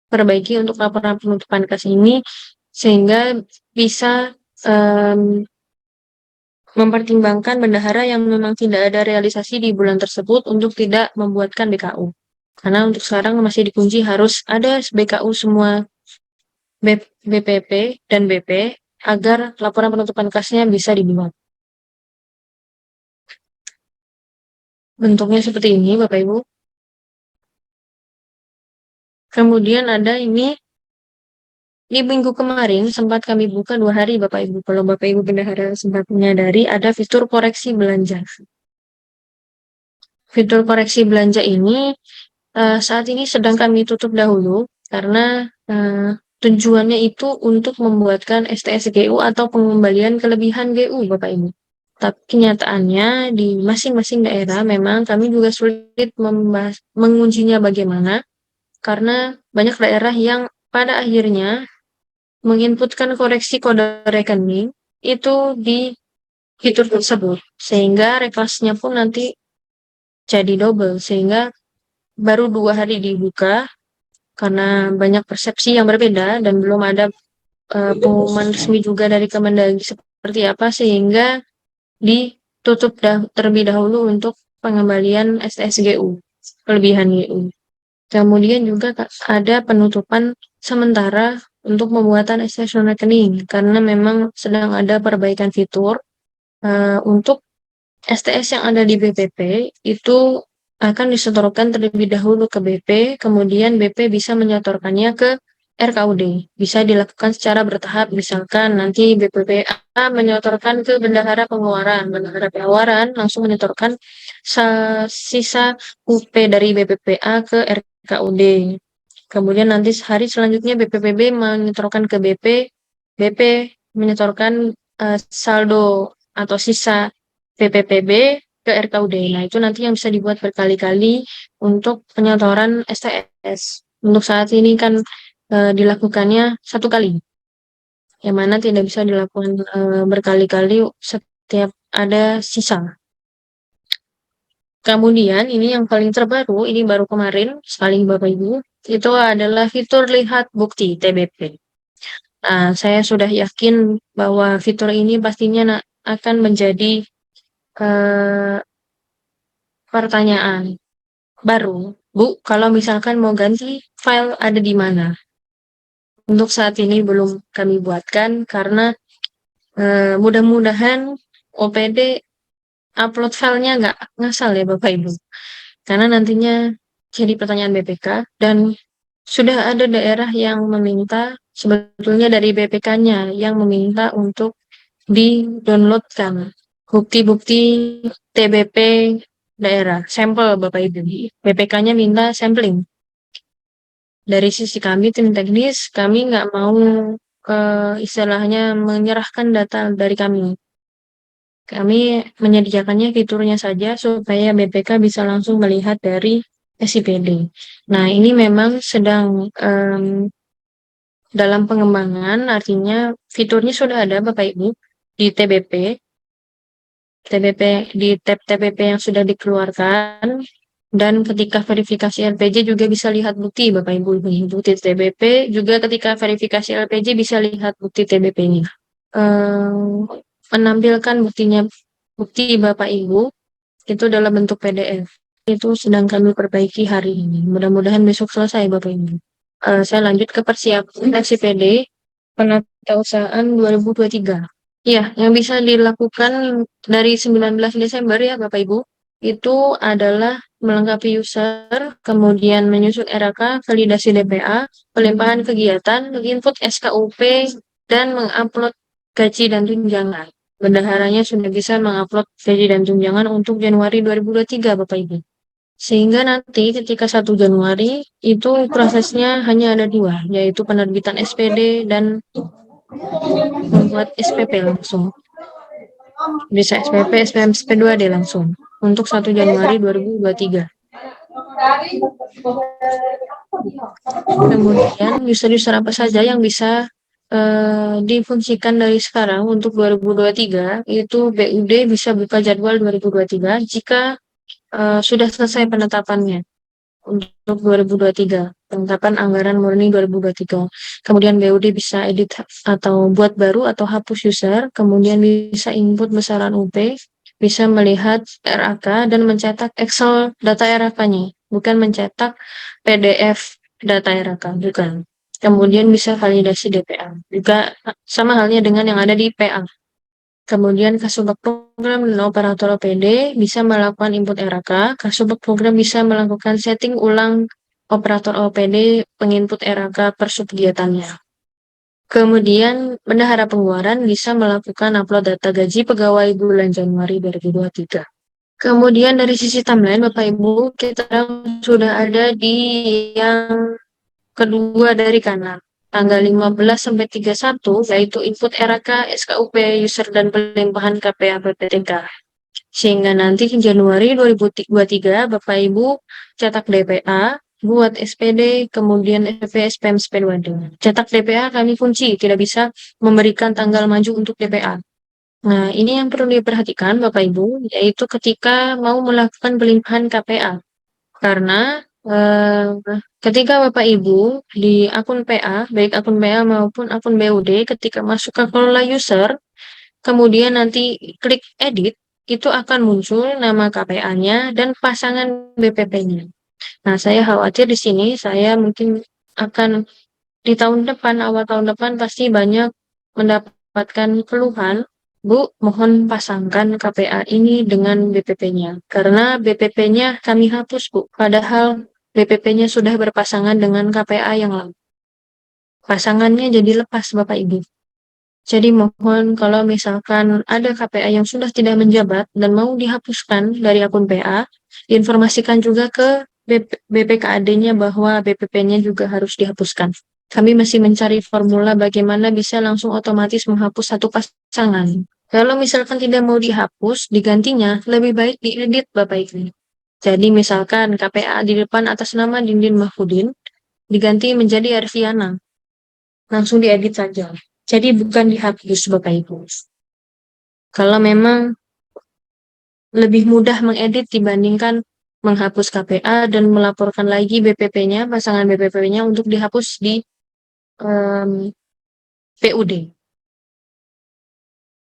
perbaiki untuk laporan penutupan kas ini, sehingga bisa mempertimbangkan bendahara yang memang tidak ada realisasi di bulan tersebut untuk tidak membuatkan BKU. Karena untuk sekarang masih dikunci harus ada BKU semua BPP dan BP agar laporan penutupan kasnya bisa dibuat. Bentuknya seperti ini Bapak Ibu. Kemudian ada ini di minggu kemarin sempat kami buka 2 hari Bapak Ibu. Kalau Bapak Ibu bendahara sempat menyadari ada fitur koreksi belanja. Fitur koreksi belanja ini saat ini sedang kami tutup dahulu karena tujuannya itu untuk membuatkan STSGU atau pengembalian kelebihan GU Bapak Ibu. Tapi kenyataannya di masing-masing daerah memang kami juga sulit menguncinya bagaimana karena banyak daerah yang pada akhirnya menginputkan koreksi kode rekening itu di fitur tersebut sehingga reklasnya pun nanti jadi double, sehingga baru 2 hari dibuka karena banyak persepsi yang berbeda dan belum ada pengumuman resmi juga dari Kemendagri seperti apa, sehingga ditutup terlebih dahulu untuk pengembalian STSGU, kelebihan GU. Kemudian juga ada penutupan sementara untuk pembuatan extension rekening karena memang sedang ada perbaikan fitur untuk STS yang ada di BPP itu akan disetorkan terlebih dahulu ke BP, kemudian BP bisa menyetorkannya ke RKUD. Bisa dilakukan secara bertahap, misalkan nanti BPPA menyetorkan ke Bendahara Pengeluaran langsung menyetorkan sisa UP dari BPPA ke RKUD. Kemudian nanti hari selanjutnya BPPB menyetorkan ke BP, BP menyetorkan saldo atau sisa PPPB ke RKUD. Nah, itu nanti yang bisa dibuat berkali-kali untuk penyetoran STS. Untuk saat ini kan dilakukannya satu kali, yang mana tidak bisa dilakukan berkali-kali setiap ada sisa. Kemudian ini yang paling terbaru, ini baru kemarin sekali Bapak Ibu, itu adalah fitur lihat bukti TBP. Nah, saya sudah yakin bahwa fitur ini pastinya akan menjadi pertanyaan baru. Bu, kalau misalkan mau ganti file ada di mana? Untuk saat ini belum kami buatkan karena mudah-mudahan OPD upload filenya nggak ngasal ya Bapak Ibu. Karena nantinya jadi pertanyaan BPK dan sudah ada daerah yang meminta, sebetulnya dari BPK-nya yang meminta untuk di-downloadkan bukti-bukti TBP daerah, sampel Bapak Ibu. BPK-nya minta sampling. Dari sisi kami, tim teknis, kami nggak mau istilahnya menyerahkan data dari kami. Kami menyediakannya fiturnya saja supaya BPK bisa langsung melihat dari SIPD. Nah, ini memang sedang dalam pengembangan, artinya fiturnya sudah ada Bapak Ibu di TBP, di tab TBP yang sudah dikeluarkan, dan ketika verifikasi LPJ juga bisa lihat bukti Bapak Ibu, bukti TBP, juga ketika verifikasi LPJ bisa lihat bukti TBP-nya. Menampilkan bukti Bapak Ibu itu dalam bentuk PDF. Itu sedang kami perbaiki hari ini. Mudah-mudahan besok selesai Bapak Ibu. Saya lanjut ke persiapan SIPD penatausahaan 2023. Ya, yang bisa dilakukan dari 19 Desember ya Bapak Ibu, itu adalah melengkapi user, kemudian menyusun RAK, validasi DPA, pelimpahan kegiatan, input SKUP, dan mengupload gaji dan tunjangan. Bendaharanya sudah bisa mengupload gaji dan tunjangan untuk Januari 2023 Bapak Ibu. Sehingga nanti ketika 1 Januari itu prosesnya hanya ada 2, yaitu penerbitan SPD dan membuat SPP langsung. Bisa SPP, SPM, SP2D langsung untuk 1 Januari 2023. Kemudian user-user apa saja yang bisa difungsikan dari sekarang untuk 2023, itu BUD bisa buka jadwal 2023 jika sudah selesai penetapannya untuk 2023, penetapan anggaran murni 2023. Kemudian BUD bisa edit atau buat baru atau hapus user, kemudian bisa input besaran UP, bisa melihat RAK dan mencetak Excel data RAK-nya, bukan mencetak PDF data RAK, bukan. Kemudian bisa validasi DPA, juga sama halnya dengan yang ada di PA. Kemudian Kasubag program dan operator OPD bisa melakukan input RAK. Kasubag program bisa melakukan setting ulang operator OPD penginput RAK per subkegiatannya. Kemudian Bendahara Pengeluaran bisa melakukan upload data gaji pegawai bulan Januari 2023. Kemudian dari sisi timeline Bapak Ibu, kita sudah ada di yang kedua dari kanan, tanggal 15 sampai 31, yaitu input RAK, SKUP, user, dan pelimpahan KPA PPTK. Sehingga nanti Januari 2023, Bapak Ibu cetak DPA, buat SPD, kemudian SP, SPM, SP2D. Cetak DPA kami kunci, tidak bisa memberikan tanggal maju untuk DPA. Nah, ini yang perlu diperhatikan Bapak Ibu, yaitu ketika mau melakukan pelimpahan KPA. Karena ketika Bapak Ibu di akun PA, baik akun PA maupun akun BUD, ketika masuk ke kelola user, kemudian nanti klik edit, itu akan muncul nama KPA-nya dan pasangan BPP-nya. Nah, saya khawatir di sini saya mungkin akan di tahun depan, awal tahun depan pasti banyak mendapatkan keluhan, Bu, mohon pasangkan KPA ini dengan BPP-nya. Karena BPP-nya kami hapus, Bu. Padahal BPP-nya sudah berpasangan dengan KPA yang lama. Pasangannya jadi lepas, Bapak Ibu. Jadi mohon kalau misalkan ada KPA yang sudah tidak menjabat dan mau dihapuskan dari akun PA, diinformasikan juga ke BPKAD-nya bahwa BPP-nya juga harus dihapuskan. Kami masih mencari formula bagaimana bisa langsung otomatis menghapus satu pasangan. Kalau misalkan tidak mau dihapus, digantinya lebih baik diedit Bapak Ibu. Jadi misalkan KPA di depan atas nama Dindin Mahfudin diganti menjadi Arfiana. Langsung diedit saja. Jadi bukan dihapus Bapak Ibu. Kalau memang lebih mudah mengedit dibandingkan menghapus KPA dan melaporkan lagi BPP-nya, pasangan BPP-nya untuk dihapus di PUD.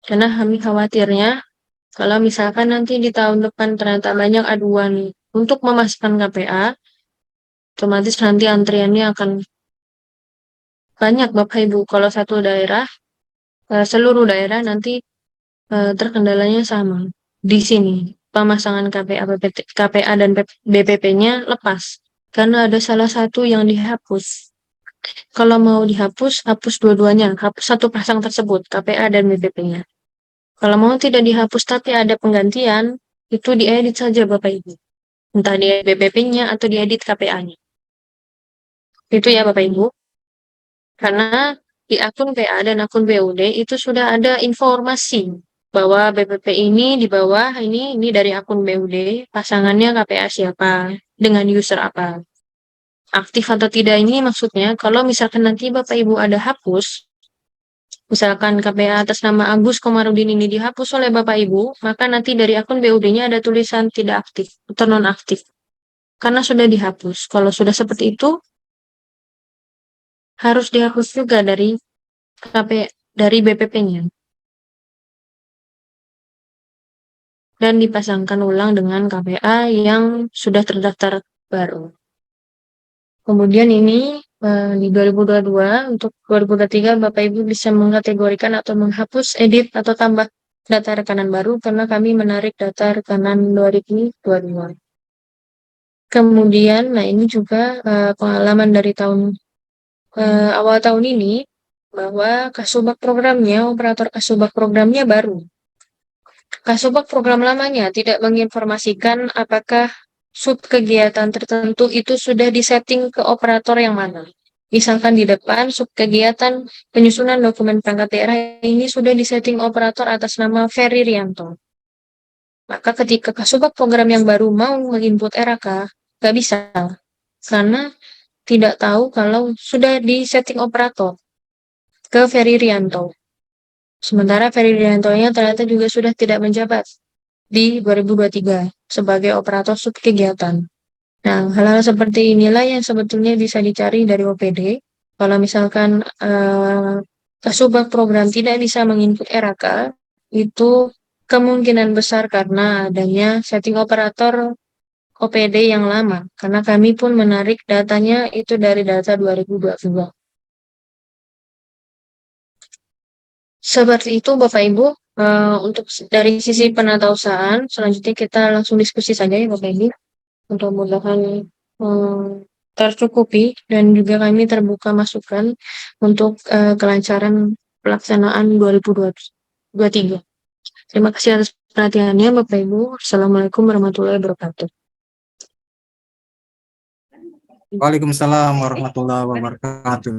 Karena kami khawatirnya kalau misalkan nanti di tahun depan ternyata banyak aduan untuk memasukkan KPA, otomatis nanti antriannya akan banyak Bapak Ibu. Kalau satu daerah, seluruh daerah nanti terkendalanya sama. Di sini, pemasangan KPA dan BPP-nya lepas. Karena ada salah satu yang dihapus. Kalau mau dihapus, hapus dua-duanya. Hapus satu pasang tersebut, KPA dan BPP-nya. Kalau mau tidak dihapus tapi ada penggantian, itu diedit saja Bapak Ibu. Entah di BPP-nya atau diedit KPA-nya. Itu ya Bapak Ibu. Karena di akun PA dan akun BUD itu sudah ada informasi bahwa BPP ini di bawah ini dari akun BUD, pasangannya KPA siapa, dengan user apa. Aktif atau tidak ini maksudnya kalau misalkan nanti Bapak Ibu ada hapus, misalkan KPA atas nama Agus Komarudin ini dihapus oleh Bapak Ibu, maka nanti dari akun BUD-nya ada tulisan tidak aktif atau nonaktif. Karena sudah dihapus. Kalau sudah seperti itu, harus dihapus juga dari dari BPP-nya. Dan dipasangkan ulang dengan KPA yang sudah terdaftar baru. Kemudian ini di 2022 untuk 2023 Bapak Ibu bisa mengkategorikan atau menghapus, edit atau tambah data rekanan baru karena kami menarik data rekanan 2022. Kemudian, nah ini juga pengalaman dari awal tahun ini bahwa Kasubag programnya, operator Kasubag programnya baru. Kasubag program lamanya tidak menginformasikan apakah sub kegiatan tertentu itu sudah disetting ke operator yang mana. Misalkan di depan sub kegiatan penyusunan dokumen perangkat daerah ini sudah disetting operator atas nama Ferry Rianto. Maka ketika Kasubag program yang baru mau menginput RAK, nggak bisa. Karena tidak tahu kalau sudah disetting operator ke Ferry Rianto. Sementara Ferry Rianto-nya ternyata juga sudah tidak menjabat di 2023 sebagai operator sub kegiatan. Nah, hal-hal seperti inilah yang sebetulnya bisa dicari dari OPD. Kalau misalkan Kasubag program tidak bisa menginput RAK, itu kemungkinan besar karena adanya setting operator OPD yang lama. Karena kami pun menarik datanya itu dari data 2022. Seperti itu Bapak Ibu, untuk dari sisi penatausahaan, selanjutnya kita langsung diskusi saja ya Bapak Ibu. Mudah-mudahan tercukupi dan juga kami terbuka masukan untuk kelancaran pelaksanaan 2023. Terima kasih atas perhatiannya Bapak Ibu. Assalamualaikum warahmatullahi wabarakatuh. Waalaikumsalam warahmatullahi wabarakatuh.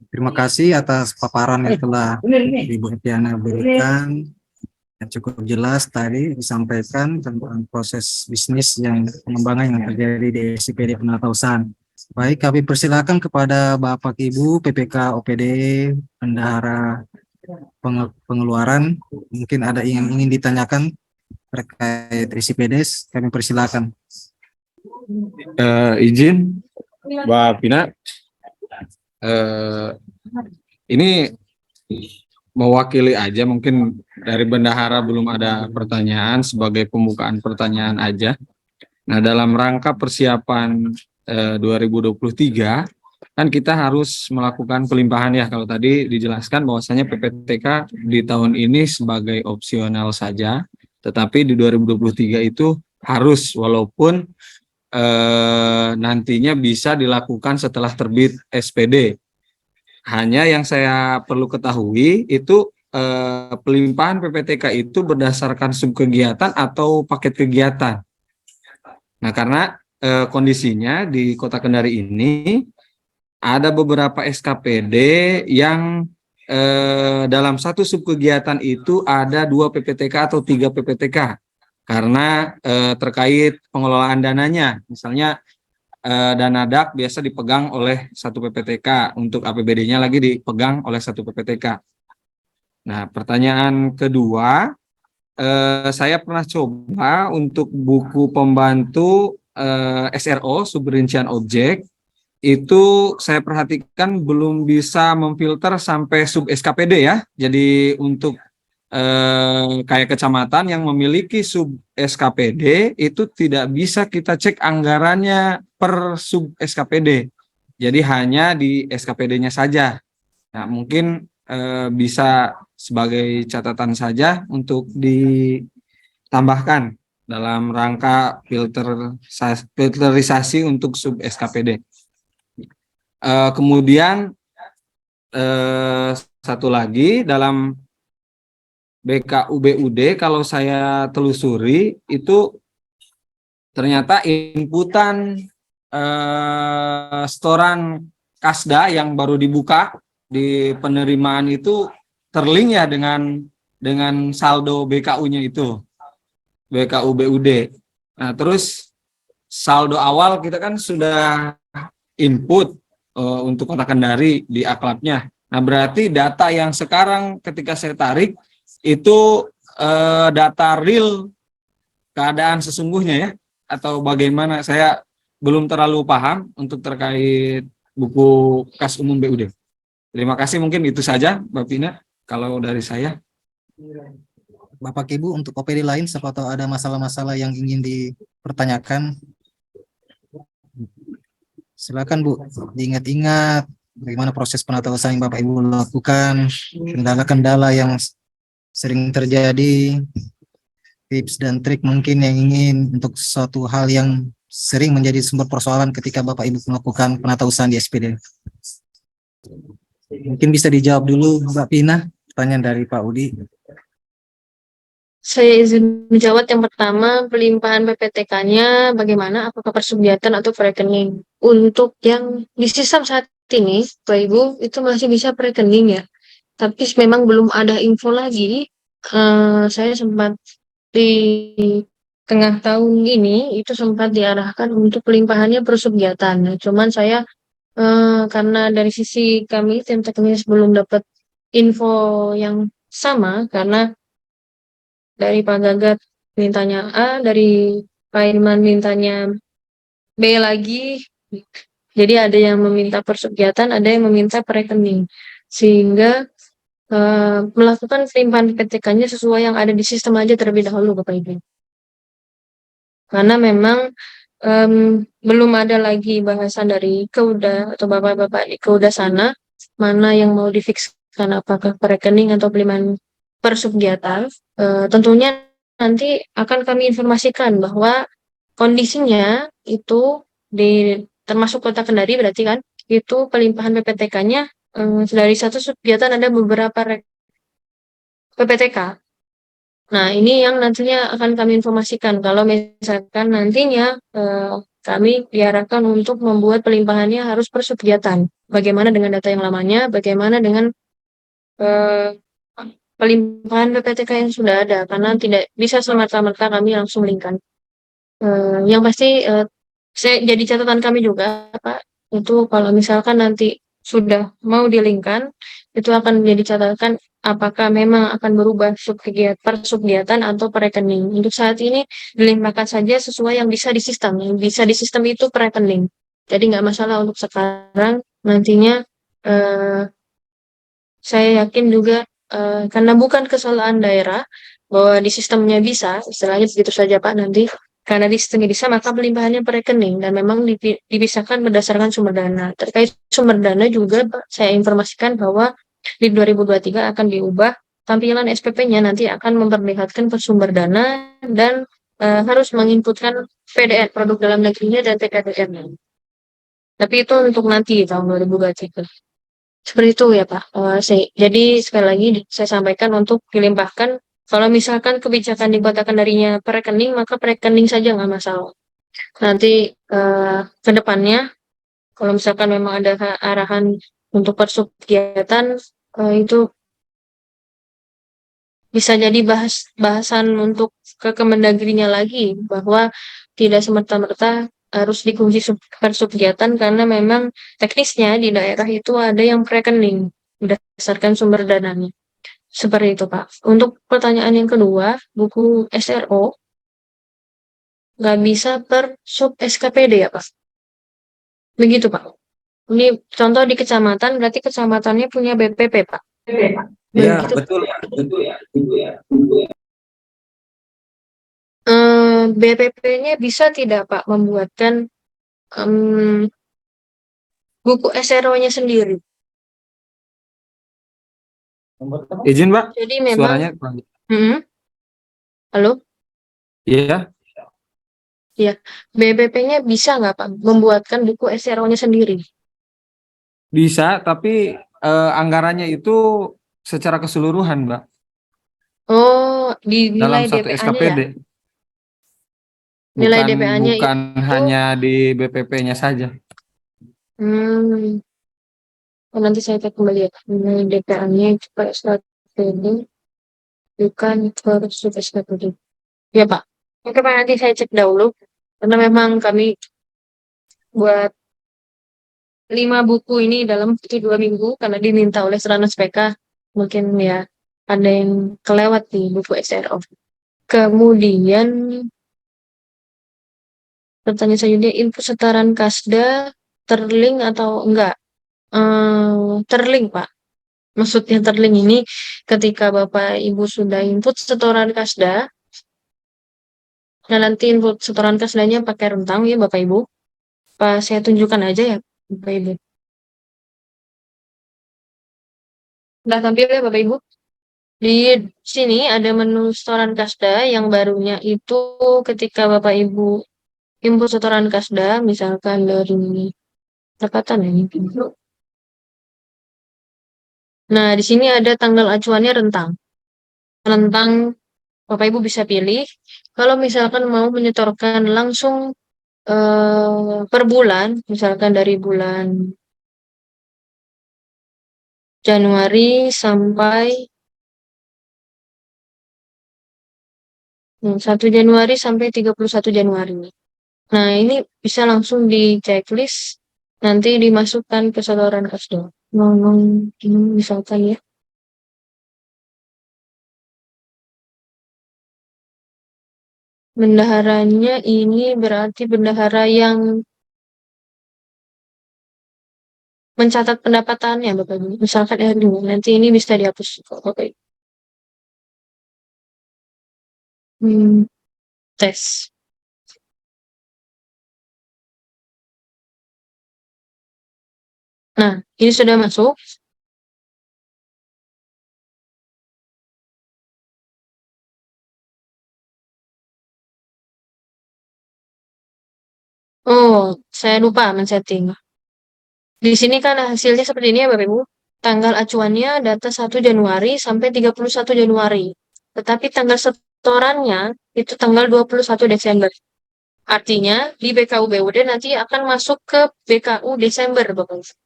Terima kasih atas paparan yang telah Ibu Hetiana berikan. Yang cukup jelas tadi disampaikan tentang proses bisnis yang pengembangan yang terjadi di SIPD Penatausahaan. Baik, kami persilakan kepada Bapak Ibu PPK OPD Bendahara pengeluaran. Mungkin ada yang ingin ditanyakan terkait isi PDS, kami persilakan. Izin Mbak Pina, eh, ini mewakili aja, mungkin dari bendahara belum ada pertanyaan, sebagai pembukaan pertanyaan aja. Nah, dalam rangka persiapan 2023 kan kita harus melakukan pelimpahan ya. Kalau tadi dijelaskan bahwasanya PPTK di tahun ini sebagai opsional saja, tetapi di 2023 itu harus, walaupun nantinya bisa dilakukan setelah terbit SPD. Hanya yang saya perlu ketahui itu pelimpahan PPTK itu berdasarkan subkegiatan atau paket kegiatan. Nah, karena kondisinya di Kota Kendari ini ada beberapa SKPD yang dalam satu subkegiatan itu ada 2 PPTK atau 3 PPTK karena terkait pengelolaan dananya. Misalnya dana DAK biasa dipegang oleh satu PPTK, untuk APBD-nya lagi dipegang oleh satu PPTK. Nah, pertanyaan kedua, saya pernah coba untuk buku pembantu SRO, subrincian objek, itu saya perhatikan belum bisa memfilter sampai sub SKPD ya. Jadi untuk kayak kecamatan yang memiliki sub SKPD itu tidak bisa kita cek anggarannya per sub SKPD. Jadi hanya di SKPD-nya saja. Nah, mungkin bisa sebagai catatan saja untuk ditambahkan dalam rangka filterisasi untuk sub SKPD. Kemudian satu lagi, dalam BKUBUD kalau saya telusuri itu ternyata inputan setoran Kasda yang baru dibuka di penerimaan itu terlink ya dengan saldo BKU-nya itu, BKUBUD. Nah, terus saldo awal kita kan sudah input untuk Kota Kendari di aklapnya. Nah, berarti data yang sekarang ketika saya tarik itu data real keadaan sesungguhnya ya, atau bagaimana? Saya belum terlalu paham untuk terkait buku kas umum BUD. Terima kasih, mungkin itu saja Mbak Pina kalau dari saya. Bapak Ibu, untuk OPD lain, siapa tahu ada masalah-masalah yang ingin dipertanyakan. Silakan Bu, diingat-ingat bagaimana proses penatausahaan yang Bapak Ibu lakukan, kendala-kendala yang sering terjadi, tips dan trik mungkin yang ingin untuk suatu hal yang sering menjadi sumber persoalan ketika Bapak Ibu melakukan penatausahaan di SPD. Mungkin bisa dijawab dulu Mbak Pina, pertanyaan dari Pak Udi. Saya izin menjawab. Yang pertama, pelimpahan PPTK-nya bagaimana, apakah persubjatan atau per rekening? Untuk yang di sistem saat ini, Bapak Ibu, itu masih bisa per rekening ya. Tapi memang belum ada info lagi. Saya sempat di tengah tahun ini itu sempat diarahkan untuk pelimpahannya persubjatan. Nah, cuman saya karena dari sisi kami tim teknis belum dapat info yang sama, karena dari Pak Gagat mintanya A, dari Pak Irman mintanya B lagi. Jadi ada yang meminta persubjatan, ada yang meminta per rekening. Sehingga melakukan pelimpahan PPTK-nya sesuai yang ada di sistem aja terlebih dahulu Bapak Ibu. Karena memang belum ada lagi bahasan dari Keuda atau Bapak-Bapak di Keuda sana, mana yang mau difikskan, apakah per rekening atau pelimpahan persubjatan. Tentunya nanti akan kami informasikan bahwa kondisinya itu termasuk Kota Kendari berarti kan, itu pelimpahan PPTK-nya dari satu subkegiatan ada beberapa PPTK. Nah, ini yang nantinya akan kami informasikan kalau misalkan nantinya kami diarahkan untuk membuat pelimpahannya harus per subkegiatan. Bagaimana dengan data yang lamanya, bagaimana dengan pelimpahan PPTK yang sudah ada, karena tidak bisa semata-mata kami langsung linkkan. Yang pasti saya jadi catatan kami juga Pak, itu kalau misalkan nanti sudah mau dilingkan, itu akan menjadi catatan apakah memang akan berubah per subkegiatan atau per rekening. Untuk saat ini dilimpahkan saja sesuai yang bisa di sistem. Yang bisa di sistem itu per rekening. Jadi nggak masalah untuk sekarang. Nantinya saya yakin juga karena bukan kesalahan daerah bahwa di sistemnya bisa, istilahnya begitu saja Pak nanti. Karena di sistemnya bisa, maka pelimpahannya per rekening dan memang dipisahkan berdasarkan sumber dana. Terkait sumber dana juga Pak, saya informasikan bahwa di 2023 akan diubah tampilan SPP-nya nanti akan memperlihatkan sumber dana dan harus menginputkan PDN produk dalam negerinya dan PKDN-nya. Tapi itu untuk nanti tahun 2023. Seperti itu ya Pak. Jadi sekali lagi saya sampaikan untuk dilimpahkan. Kalau misalkan kebijakan dibuatkan darinya per rekening, maka per rekening saja nggak masalah. Nanti ke depannya, kalau misalkan memang ada arahan untuk persubkegiatan, itu bisa jadi bahasan untuk ke Kemendagrinya lagi bahwa tidak semerta-merta harus dikunci persubkegiatan karena memang teknisnya di daerah itu ada yang rekening berdasarkan sumber dananya. Seperti itu Pak. Untuk pertanyaan yang kedua, buku SRO nggak bisa per sub SKPD ya Pak? Begitu Pak. Ini contoh di kecamatan, berarti kecamatannya punya BPP Pak. Iya, Begitu. betul ya. Betul ya. BPP-nya bisa tidak Pak membuatkan buku SRO-nya sendiri. Izin, Mbak. Jadi memang, Suaranya kurang. halo, Iya, ya, BPP-nya bisa nggak Pak membuatkan buku SRO-nya sendiri? bisa, tapi anggarannya itu secara keseluruhan, Mbak. Oh, di Dalam nilai satu DPA-nya ya? SKPD. Nilai Bukan DPA-nya bukan itu, hanya di BPP-nya saja. hmm, oh, nanti saya cek kembali ya. Nilai DPA-nya itu Pak SKPD, bukan per sub SKPD. Ya Pak. Oke Pak, nanti saya cek dahulu. Karena memang kami buat 5 buku ini dalam waktu 2 minggu karena diminta oleh Seranas PK. Mungkin ya ada yang kelewat di buku SRO. Kemudian pertanyaan selanjutnya, info setoran Kasda terlink atau enggak? Terlink Pak. Maksudnya terlink ini ketika Bapak Ibu sudah input setoran Kasda, nah nanti input setoran Kasdanya pakai rentang ya Bapak Ibu. Pak saya tunjukkan aja ya Bapak Ibu. Udah tampil ya Bapak Ibu? Di sini ada menu setoran Kasda yang barunya itu ketika Bapak Ibu input setoran Kasda, misalkan dari pendapatan ya ini. Nah, di sini ada tanggal acuannya rentang. Rentang Bapak Ibu bisa pilih. Kalau misalkan mau menyetorkan langsung per bulan, misalkan dari bulan Januari sampai 1 Januari sampai 31 Januari. Nah, ini bisa langsung di checklist, nanti dimasukkan ke setoran Kasdo. Ini misalkan ya. Bendaharanya ini berarti bendahara yang mencatat pendapatannya, Bapak Ibu. Misalkan nanti ini bisa dihapus. Oke. Tes. Nah, ini sudah masuk. Oh, saya lupa men-setting. Di sini kan hasilnya seperti ini ya Bapak Ibu. Tanggal acuannya data 1 Januari sampai 31 Januari. Tetapi tanggal setorannya itu tanggal 21 Desember. Artinya di BKU BUD nanti akan masuk ke BKU Desember Bapak Ibu.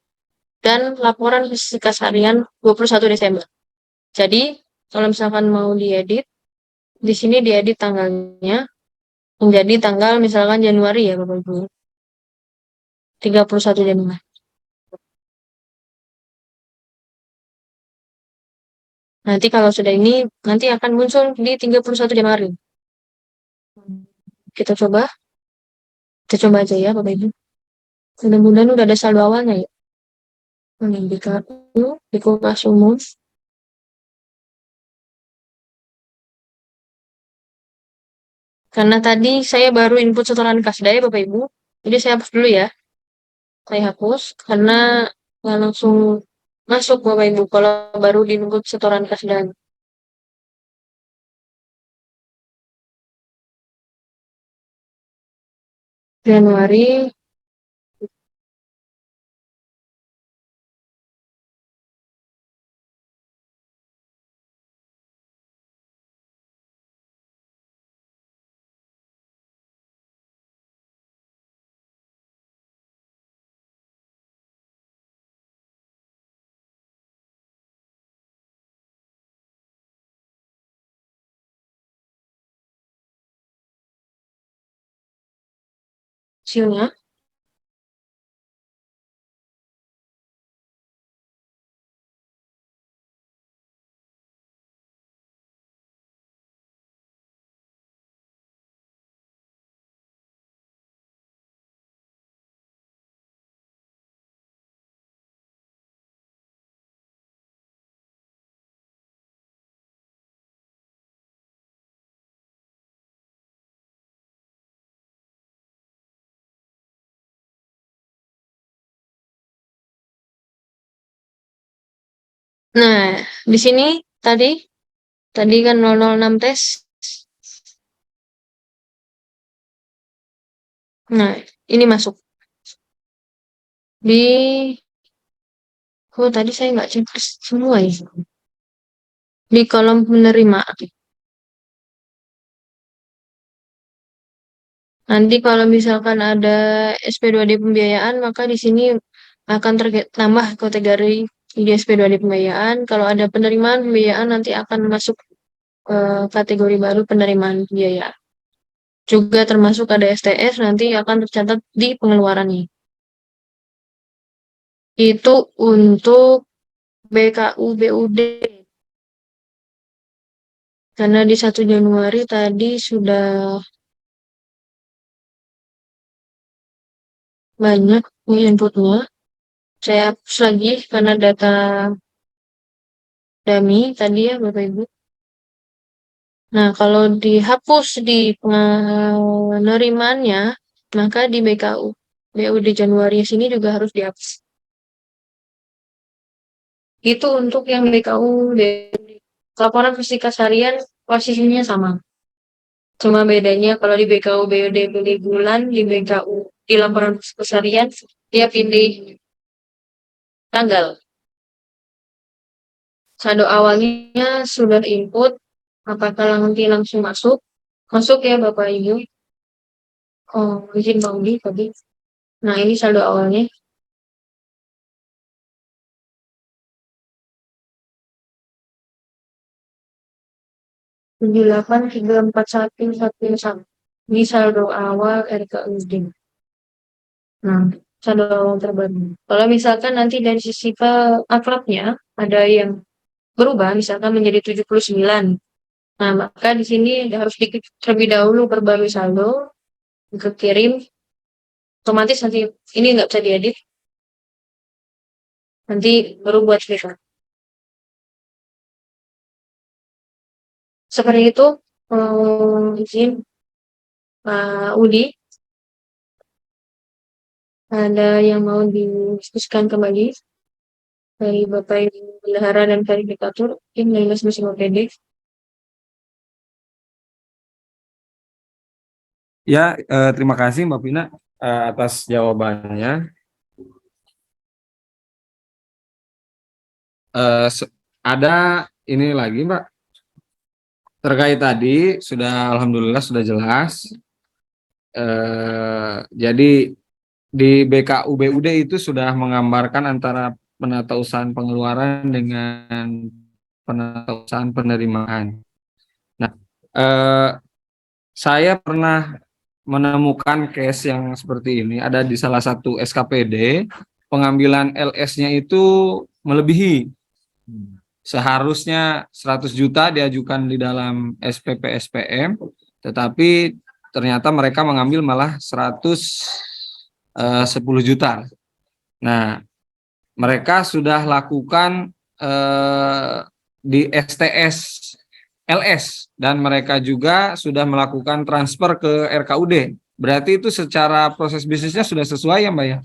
Dan laporan kas harian 21 Desember. Jadi kalau misalkan mau diedit, di sini diedit tanggalnya menjadi tanggal misalkan Januari ya Bapak Ibu. 31 Januari. Nanti kalau sudah ini, nanti akan muncul di 31 Januari. Kita coba, kita coba aja ya Bapak Ibu. Mudah-mudahan udah ada saldo awalnya ya. Ini BKU, di kulkas umum. Karena tadi saya baru input setoran kasda ya Bapak Ibu. Jadi saya hapus dulu ya. Saya hapus karena nggak langsung masuk Bapak Ibu kalau baru input setoran kasda. Januari. Hasilnya. Nah, di sini tadi tadi kan 006 tes. Nah, ini masuk di tadi saya nggak cek semua ya. Di kolom penerimaan. Nanti kalau misalkan ada SP2D pembiayaan, maka di sini akan tambah kategori di SP2D pembiayaan. Kalau ada penerimaan pembiayaan nanti akan masuk kategori baru penerimaan pembiayaan. Juga termasuk ada STS nanti akan tercatat di pengeluarannya. Itu untuk BKU BUD. Karena di 1 Januari tadi sudah banyak inputnya. Saya hapus lagi karena data dummy tadi ya Bapak Ibu. Nah, kalau dihapus di penerimaannya, maka di BKU BUD Januari sini juga harus dihapus. Itu untuk yang BKU BUD. Laporan fisika harian posisinya sama. Cuma bedanya kalau di BKU BUD pilih bulan, di BKU di laporan fisika harian dia pilih tanggal. Saldo awalnya sudah input, apakah nanti langsung masuk? Masuk ya Bapak Ibu. Oh, izin Bang Di tadi. Nah, ini saldo awalnya. 78341111. Ini saldo awal RKUD. Nah, saldo awal terbaru. Kalau misalkan nanti dari sisi akrabnya ada yang berubah, misalkan menjadi 79. Nah, maka di sini harus terlebih dahulu perbarui saldo, kirim, otomatis nanti ini nggak bisa diedit, nanti baru buat kita. Seperti itu, izin Pak Udi, ada yang mau didiskusikan kembali dari Bapak Ibu Bendahara dan Verifikator, tim dari masing-masing OPD. Ya, terima kasih Mbak Vina atas jawabannya. Ada ini lagi Mbak, terkait tadi sudah alhamdulillah sudah jelas. Jadi di BKU BUD itu sudah menggambarkan antara penatausahaan pengeluaran dengan penatausahaan penerimaan. Nah, saya pernah menemukan case yang seperti ini ada di salah satu SKPD, pengambilan LS-nya itu melebihi. seharusnya 100 juta diajukan di dalam SPP SPM, tetapi ternyata mereka mengambil malah 110 juta. Nah, mereka sudah lakukan di STS LS dan mereka juga sudah melakukan transfer ke RKUD. Berarti itu secara proses bisnisnya sudah sesuai ya, Mbak ya?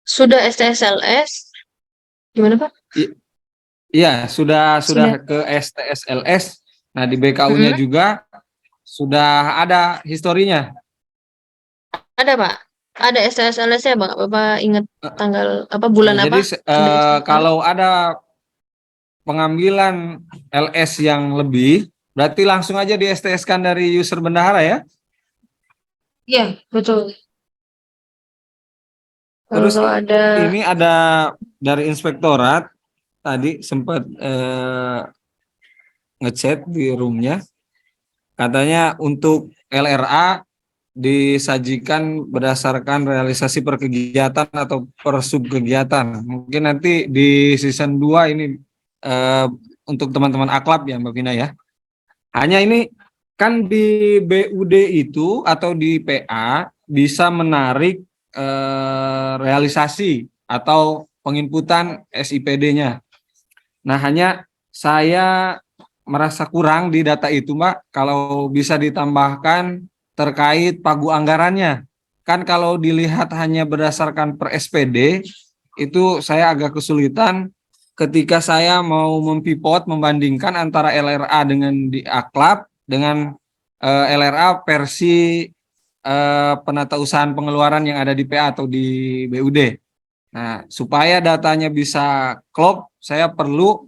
Sudah STSLS, gimana Pak? Iya, sudah Sudah. ke STSLS. Nah, di BKU-nya Mm-mm. juga sudah ada historinya. Ada Pak, ada STSLS ya Pak. Bapak ingat Eh, tanggal apa, bulan Jadi apa? Ada STSLS. kalau ada pengambilan LS yang lebih, berarti langsung aja di STS-kan dari user bendahara ya. Iya, betul. Terus Kalau ada, ini ada dari inspektorat tadi sempat ngechat di roomnya, katanya untuk LRA disajikan berdasarkan realisasi per kegiatan atau per sub kegiatan. Mungkin nanti di season 2 ini eh, untuk teman-teman aklab ya Mbak Vina ya. Hanya ini kan di BUD itu atau di PA bisa menarik realisasi atau penginputan SIPD-nya. Nah, hanya saya merasa kurang di data itu, Mbak, kalau bisa ditambahkan terkait pagu anggarannya. Kan kalau dilihat hanya berdasarkan per SPD, itu saya agak kesulitan ketika saya mau mempivot membandingkan antara LRA dengan di Aklab dengan LRA versi penatausahaan pengeluaran yang ada di PA atau di BUD. Nah, supaya datanya bisa klop, saya perlu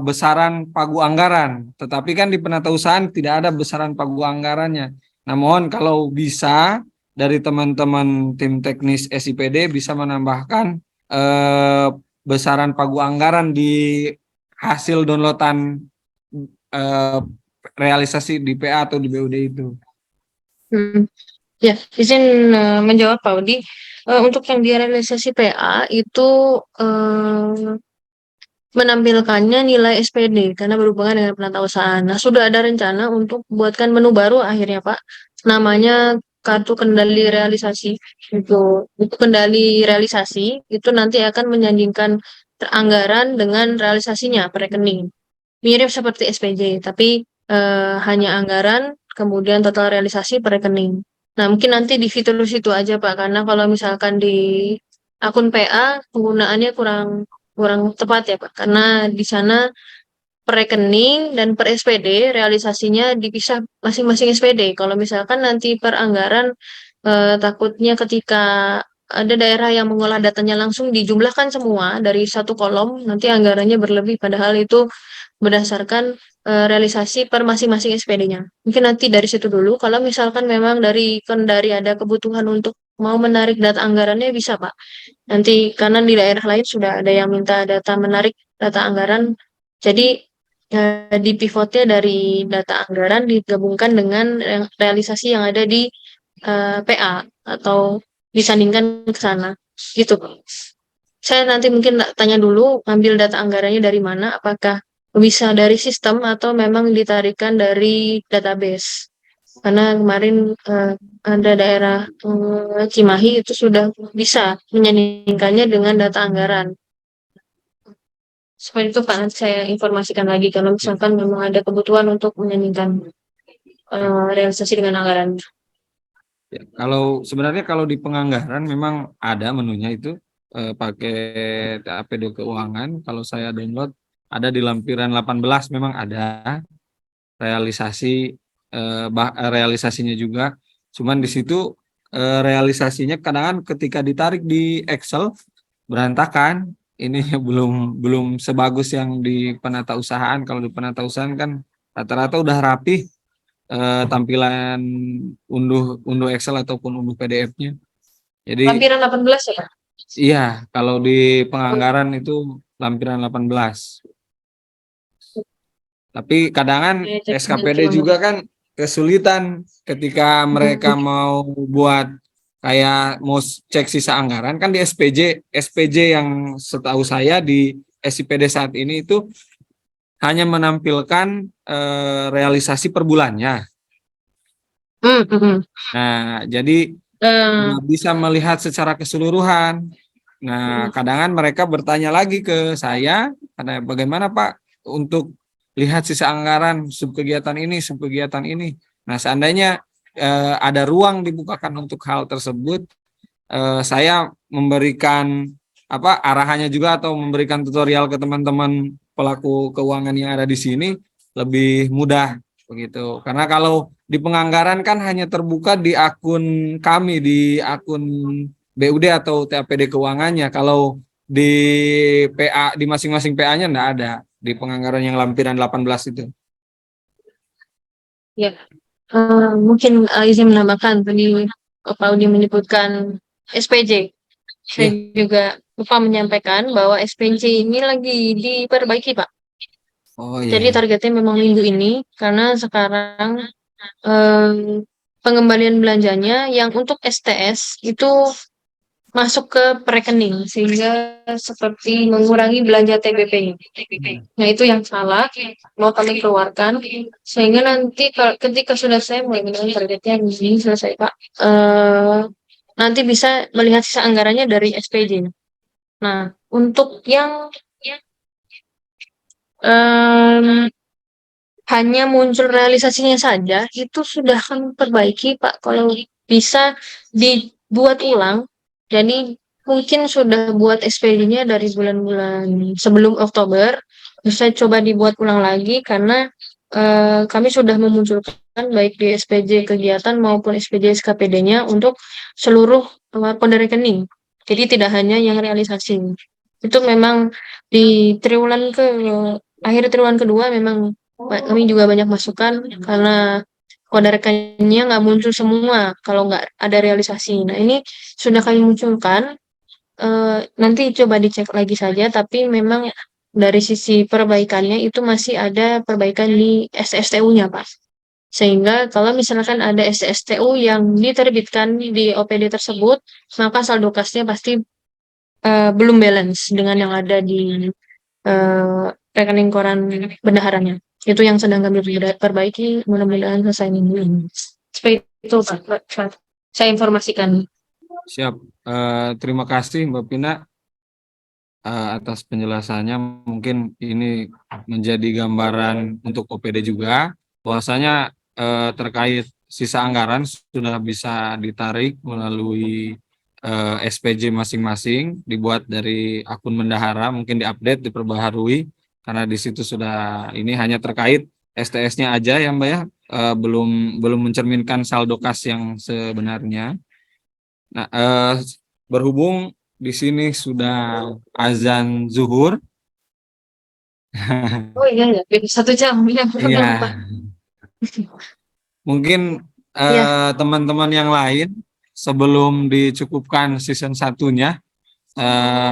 besaran pagu anggaran. Tetapi kan di penatausahaan tidak ada besaran pagu anggarannya. Nah, mohon kalau bisa dari teman-teman tim teknis SIPD bisa menambahkan besaran pagu anggaran di hasil downloadan eh, realisasi di PA atau di BUD itu. ya izin menjawab Pak Udi. Untuk yang di realisasi PA itu menampilkannya nilai SPD karena berhubungan dengan penatausahaan. Nah, sudah ada rencana untuk buatkan menu baru akhirnya Pak. Namanya kartu kendali realisasi. Itu kendali realisasi itu nanti akan menyanjingkan anggaran dengan realisasinya per rekening. Mirip seperti SPJ, tapi hanya anggaran kemudian total realisasi per rekening. Nah, mungkin nanti di fitur situ aja Pak, karena kalau misalkan di akun PA penggunaannya kurang kurang tepat ya Pak, karena di sana per rekening dan per SPD realisasinya dipisah masing-masing SPD. Kalau misalkan nanti per anggaran takutnya ketika ada daerah yang mengolah datanya langsung dijumlahkan semua dari satu kolom, nanti anggarannya berlebih padahal itu berdasarkan realisasi per masing-masing SPD-nya. Mungkin nanti dari situ dulu. Kalau misalkan memang dari Kendari ada kebutuhan untuk mau menarik data anggarannya bisa Pak. Nanti karena di daerah lain sudah ada yang minta data menarik data anggaran. Jadi di pivotnya dari data anggaran digabungkan dengan realisasi yang ada di PA atau disandingkan ke sana. Gitu Pak. Saya nanti mungkin tanya dulu ambil data anggarannya dari mana, apakah bisa dari sistem atau memang ditarikan dari database. Karena kemarin ada daerah Cimahi itu sudah bisa menyandingkannya dengan data anggaran. Seperti itu Pak, nanti saya informasikan lagi kalau misalkan memang ada kebutuhan untuk menyandingkan realisasi dengan anggaran. Ya, kalau sebenarnya kalau di penganggaran memang ada menunya itu pakai APD keuangan. Kalau saya download ada di lampiran 18 memang ada realisasi realisasinya juga. Cuman di situ realisasinya kadang ketika ditarik di Excel berantakan. Ini belum sebagus yang di penatausahaan. Kalau di penatausahaan kan rata-rata udah rapih tampilan unduh Excel ataupun unduh PDF-nya. Jadi Lampiran 18 ya Pak? iya, kalau di penganggaran itu lampiran 18. Tapi kadang Saya cek SKPD nanti. juga kan kesulitan ketika mereka mau buat kayak mau cek sisa anggaran kan di SPJ yang setahu saya di SIPD saat ini itu hanya menampilkan realisasi per bulannya. Hmm, hmm, hmm. Nah, jadi Eh, nggak bisa melihat secara keseluruhan. Nah, kadang mereka bertanya lagi ke saya, karena bagaimana Pak untuk lihat sisa anggaran subkegiatan ini. Nah, seandainya ada ruang dibukakan untuk hal tersebut, saya memberikan arahannya juga atau memberikan tutorial ke teman-teman pelaku keuangan yang ada di sini lebih mudah begitu. Karena kalau di penganggaran kan hanya terbuka di akun kami, di akun BUD atau TAPD keuangannya. Kalau di PA di masing-masing PA-nya enggak ada di penganggaran yang lampiran 18 itu. ya, mungkin izin menambahkan tadi Pak Udi menyebutkan SPJ. Saya Ya. juga lupa menyampaikan bahwa SPJ ini lagi diperbaiki, Pak. Oh iya. Jadi targetnya memang minggu ini karena sekarang em, pengembalian belanjanya yang untuk STS itu masuk ke rekening sehingga seperti mengurangi belanja TBP-nya. Nah, itu yang salah mau kami keluarkan sehingga nanti ketika sudah saya mulai dengan targetnya ini selesai, Pak. Nanti bisa melihat sisa anggarannya dari SPJ. Nah, untuk yang em, hanya muncul realisasinya saja, itu sudah kami perbaiki, Pak. Kalau bisa dibuat ulang, jadi mungkin sudah buat SPD-nya dari bulan-bulan sebelum Oktober, bisa coba dibuat ulang lagi karena kami sudah memunculkan baik di SPJ kegiatan maupun SPJ SKPD-nya untuk seluruh kode rekening. Jadi tidak hanya yang realisasi. Itu memang di triwulan akhir triwulan kedua memang kami juga banyak masukan karena kode rekeningnya nggak muncul semua kalau nggak ada realisasi. Nah, ini sudah kami munculkan. Nanti coba dicek lagi saja, tapi memang dari sisi perbaikannya itu masih ada perbaikan di SSTU-nya, Pak. Sehingga kalau misalkan ada SSTU yang diterbitkan di OPD tersebut, maka saldo kasnya pasti belum balance dengan yang ada di eh, rekening koran bendaharanya. Itu yang sedang kami perbaiki, mudah-mudahan selesai minggu ini. Seperti itu, Pak. Saya informasikan. Siap. Terima kasih Mbak Pina atas penjelasannya. Mungkin ini menjadi gambaran untuk OPD juga, bahwasanya terkait sisa anggaran sudah bisa ditarik melalui SPJ masing-masing, dibuat dari akun bendahara, mungkin diupdate, diperbaharui, karena di situ sudah ini hanya terkait STS-nya aja ya Mbak ya, belum mencerminkan saldo kas yang sebenarnya. Nah, berhubung di sini sudah azan zuhur, Oh iya, ya. Beda 1 jam. Ya, iya, lupa. mungkin Ya, teman-teman yang lain sebelum dicukupkan season satunya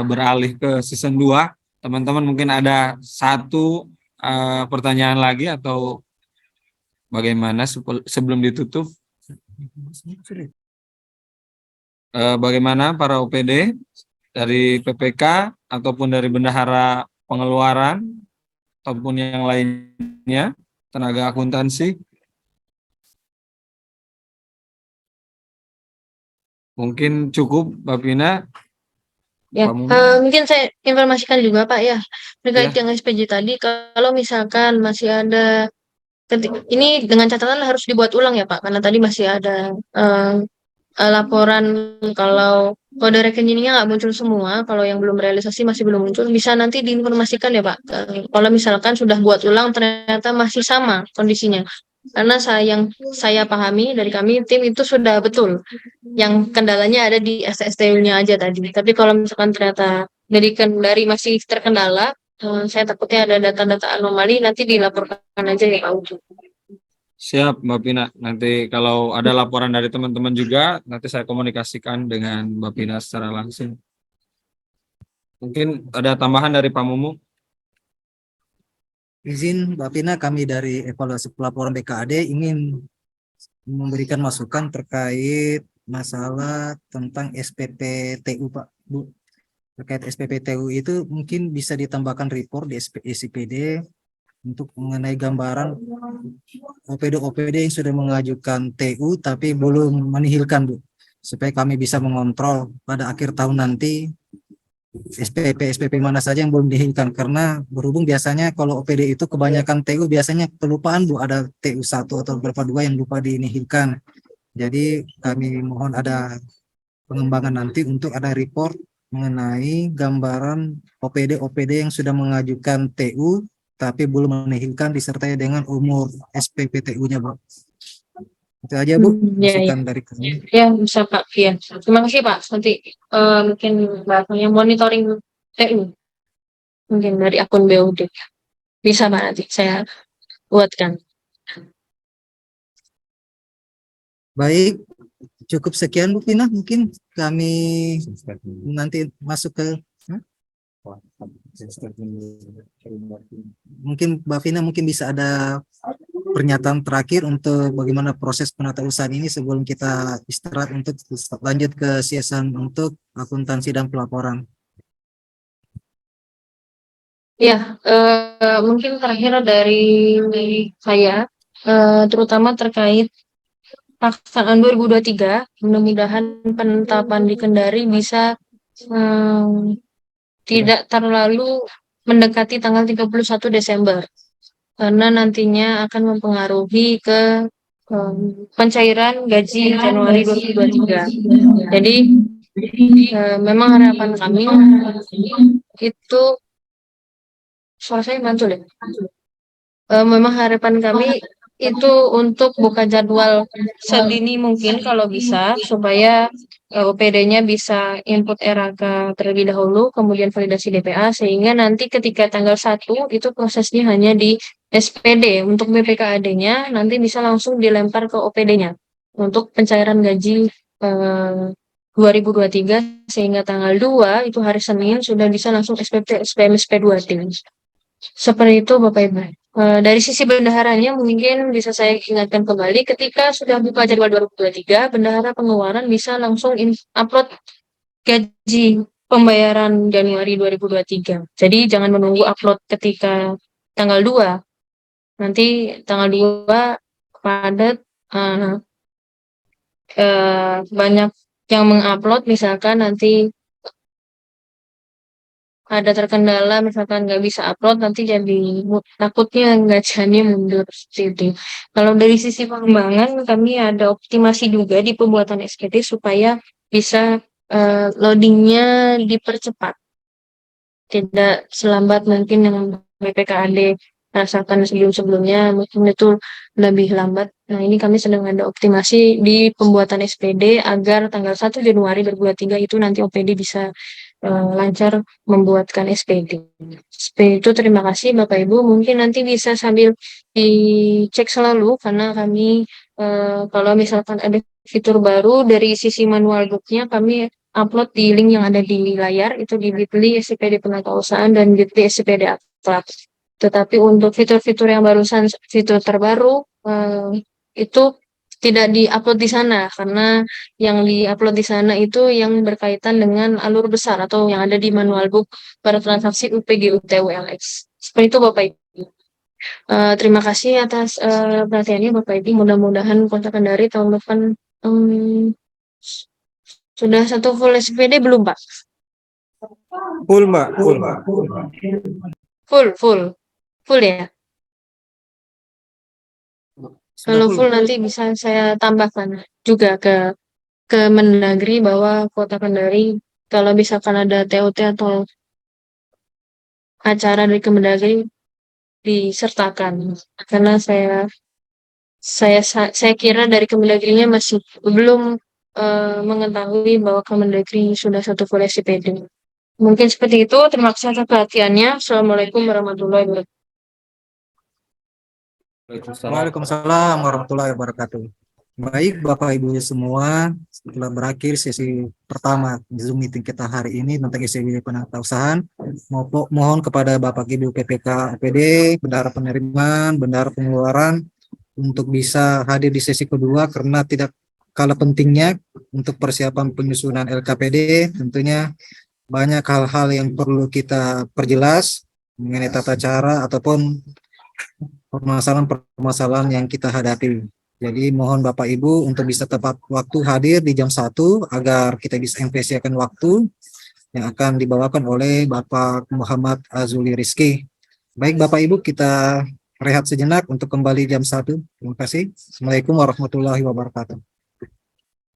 beralih ke season 2, teman-teman mungkin ada satu pertanyaan lagi atau bagaimana sebelum ditutup? Bagaimana para OPD dari PPK ataupun dari bendahara pengeluaran ataupun yang lainnya, tenaga akuntansi, mungkin cukup Mbak Pina, ya. Pak Mumu. Mungkin saya informasikan juga, Pak, ya. Terkait Ya, yang SPJ tadi, kalau misalkan masih ada ini dengan catatan harus dibuat ulang ya, Pak, karena tadi masih ada laporan kalau kode rekeningnya nggak muncul semua, kalau yang belum realisasi masih belum muncul, bisa nanti diinformasikan ya, Pak. Kalau misalkan sudah buat ulang ternyata masih sama kondisinya. Karena yang saya pahami dari kami tim itu sudah betul. Yang kendalanya ada di SSTU-nya aja tadi. Tapi kalau misalkan ternyata dari masih terkendala, saya takutnya ada data-data anomali nanti dilaporkan aja ya, Pak Uju. siap Mbak Pina. Nanti kalau ada laporan dari teman-teman juga, nanti saya komunikasikan dengan Mbak Pina secara langsung. Mungkin ada tambahan dari Pak Mumu. Izin Mbak Pina, kami dari evaluasi pelaporan BKAD ingin memberikan masukan terkait masalah tentang SPPTU Pak Bu. Terkait SPPTU itu mungkin bisa ditambahkan report di SPD untuk mengenai gambaran OPD yang sudah mengajukan TU tapi belum menihilkan Bu, supaya kami bisa mengontrol pada akhir tahun nanti SPP mana saja yang belum dihilangkan, karena berhubung biasanya kalau OPD itu kebanyakan TU biasanya kelupaan Bu, ada TU 1 atau beberapa dua yang lupa dinihilkan. Jadi kami mohon ada pengembangan nanti untuk ada report mengenai gambaran OPD yang sudah mengajukan TU tapi belum menihilkan disertai dengan umur SPPTU-nya Bu. Itu aja Bu, Ya, ya. masukan dari kami. Ya, bisa Pak. Ya. Terima kasih Pak. Nanti mungkin Mbaknya monitoring TU mungkin dari akun BUD. Bisa Pak, nanti saya buatkan. Baik, cukup sekian Bu Pina, mungkin kami nanti masuk ke mungkin Mbak Vina mungkin bisa ada pernyataan terakhir untuk bagaimana proses penatausahaan ini sebelum kita istirahat untuk lanjut ke session untuk akuntansi dan pelaporan. Ya, mungkin terakhir dari saya, terutama terkait pelaksanaan 2023, mudah-mudahan penetapan di Kendari bisa tidak terlalu mendekati tanggal 31 Desember. Karena nantinya akan mempengaruhi ke pencairan gaji Januari 2023. Jadi memang harapan kami itu suara saya mantul ya. Memang harapan kami itu untuk buka jadwal sedini mungkin kalau bisa supaya OPD-nya bisa input RAK terlebih dahulu, kemudian validasi DPA, sehingga nanti ketika tanggal 1 itu prosesnya hanya di SPD. Untuk BPKAD-nya nanti bisa langsung dilempar ke OPD-nya untuk pencairan gaji 2023, sehingga tanggal 2 itu hari Senin sudah bisa langsung SPP, SPM, SP2T. Seperti itu Bapak Ibu. Dari sisi bendaharanya mungkin bisa saya ingatkan kembali, ketika sudah buka jadwal 2023, bendahara pengeluaran bisa langsung upload gaji pembayaran Januari 2023. Jadi jangan menunggu upload ketika tanggal 2. Nanti tanggal 2 padat, banyak yang mengupload, misalkan nanti ada terkendala, misalkan nggak bisa upload, nanti jadi takutnya gajiannya mundur seperti itu. Kalau dari sisi pengembangan, kami ada optimasi juga di pembuatan SKT supaya bisa loadingnya dipercepat, tidak selambat mungkin yang BPKAD rasakan sebelum-sebelumnya, mungkin itu lebih lambat. Nah, ini kami sedang ada optimasi di pembuatan SPD agar tanggal 1 Januari 2023 itu nanti OPD bisa lancar membuatkan SPD. SPD itu terima kasih Bapak Ibu. Mungkin nanti bisa sambil dicek selalu, karena kami kalau misalkan ada fitur baru dari sisi manual booknya, kami upload di link yang ada di layar, itu di Bitly SPD Penatausahaan dan Bitly SPD Akhlak. Tetapi untuk fitur-fitur yang barusan, fitur terbaru, itu tidak di-upload di sana, karena yang di-upload di sana itu yang berkaitan dengan alur besar atau yang ada di manual book pada transaksi UPG UTWLX. Seperti itu Bapak Ibu. Terima kasih atas perhatiannya Bapak Ibu. Mudah-mudahan Kota Kendari tahun depan sudah satu full SPD belum Pak? Full Mbak, Full ya. Kalau full nanti bisa saya tambahkan juga ke Mendagri bahwa Kota Kendari kalau misalkan ada TOT atau acara dari Kemendagri disertakan, karena saya kira dari Kemendagrinya masih belum mengetahui bahwa Kemendagri sudah satu full SPD. Mungkin seperti itu. Terima kasih atas perhatiannya. Assalamualaikum warahmatullahi wabarakatuh. Waalaikumsalam warahmatullahi wabarakatuh. Baik Bapak Ibu semua, setelah berakhir sesi pertama Zoom meeting kita hari ini tentang SPB penatausahaan, mohon kepada Bapak Ibu PPK APD, bendahara penerimaan, bendahara pengeluaran untuk bisa hadir di sesi kedua, karena skala pentingnya untuk persiapan penyusunan LKPD. Tentunya banyak hal-hal yang perlu kita perjelas mengenai tata cara ataupun permasalahan-permasalahan yang kita hadapi. Jadi mohon Bapak Ibu untuk bisa tepat waktu hadir di jam 1 agar kita bisa mempersiapkan waktu yang akan dibawakan oleh Bapak Muhammad Azuli Rizki. Baik Bapak Ibu, kita rehat sejenak untuk kembali jam 1. Terima kasih. Assalamualaikum warahmatullahi wabarakatuh.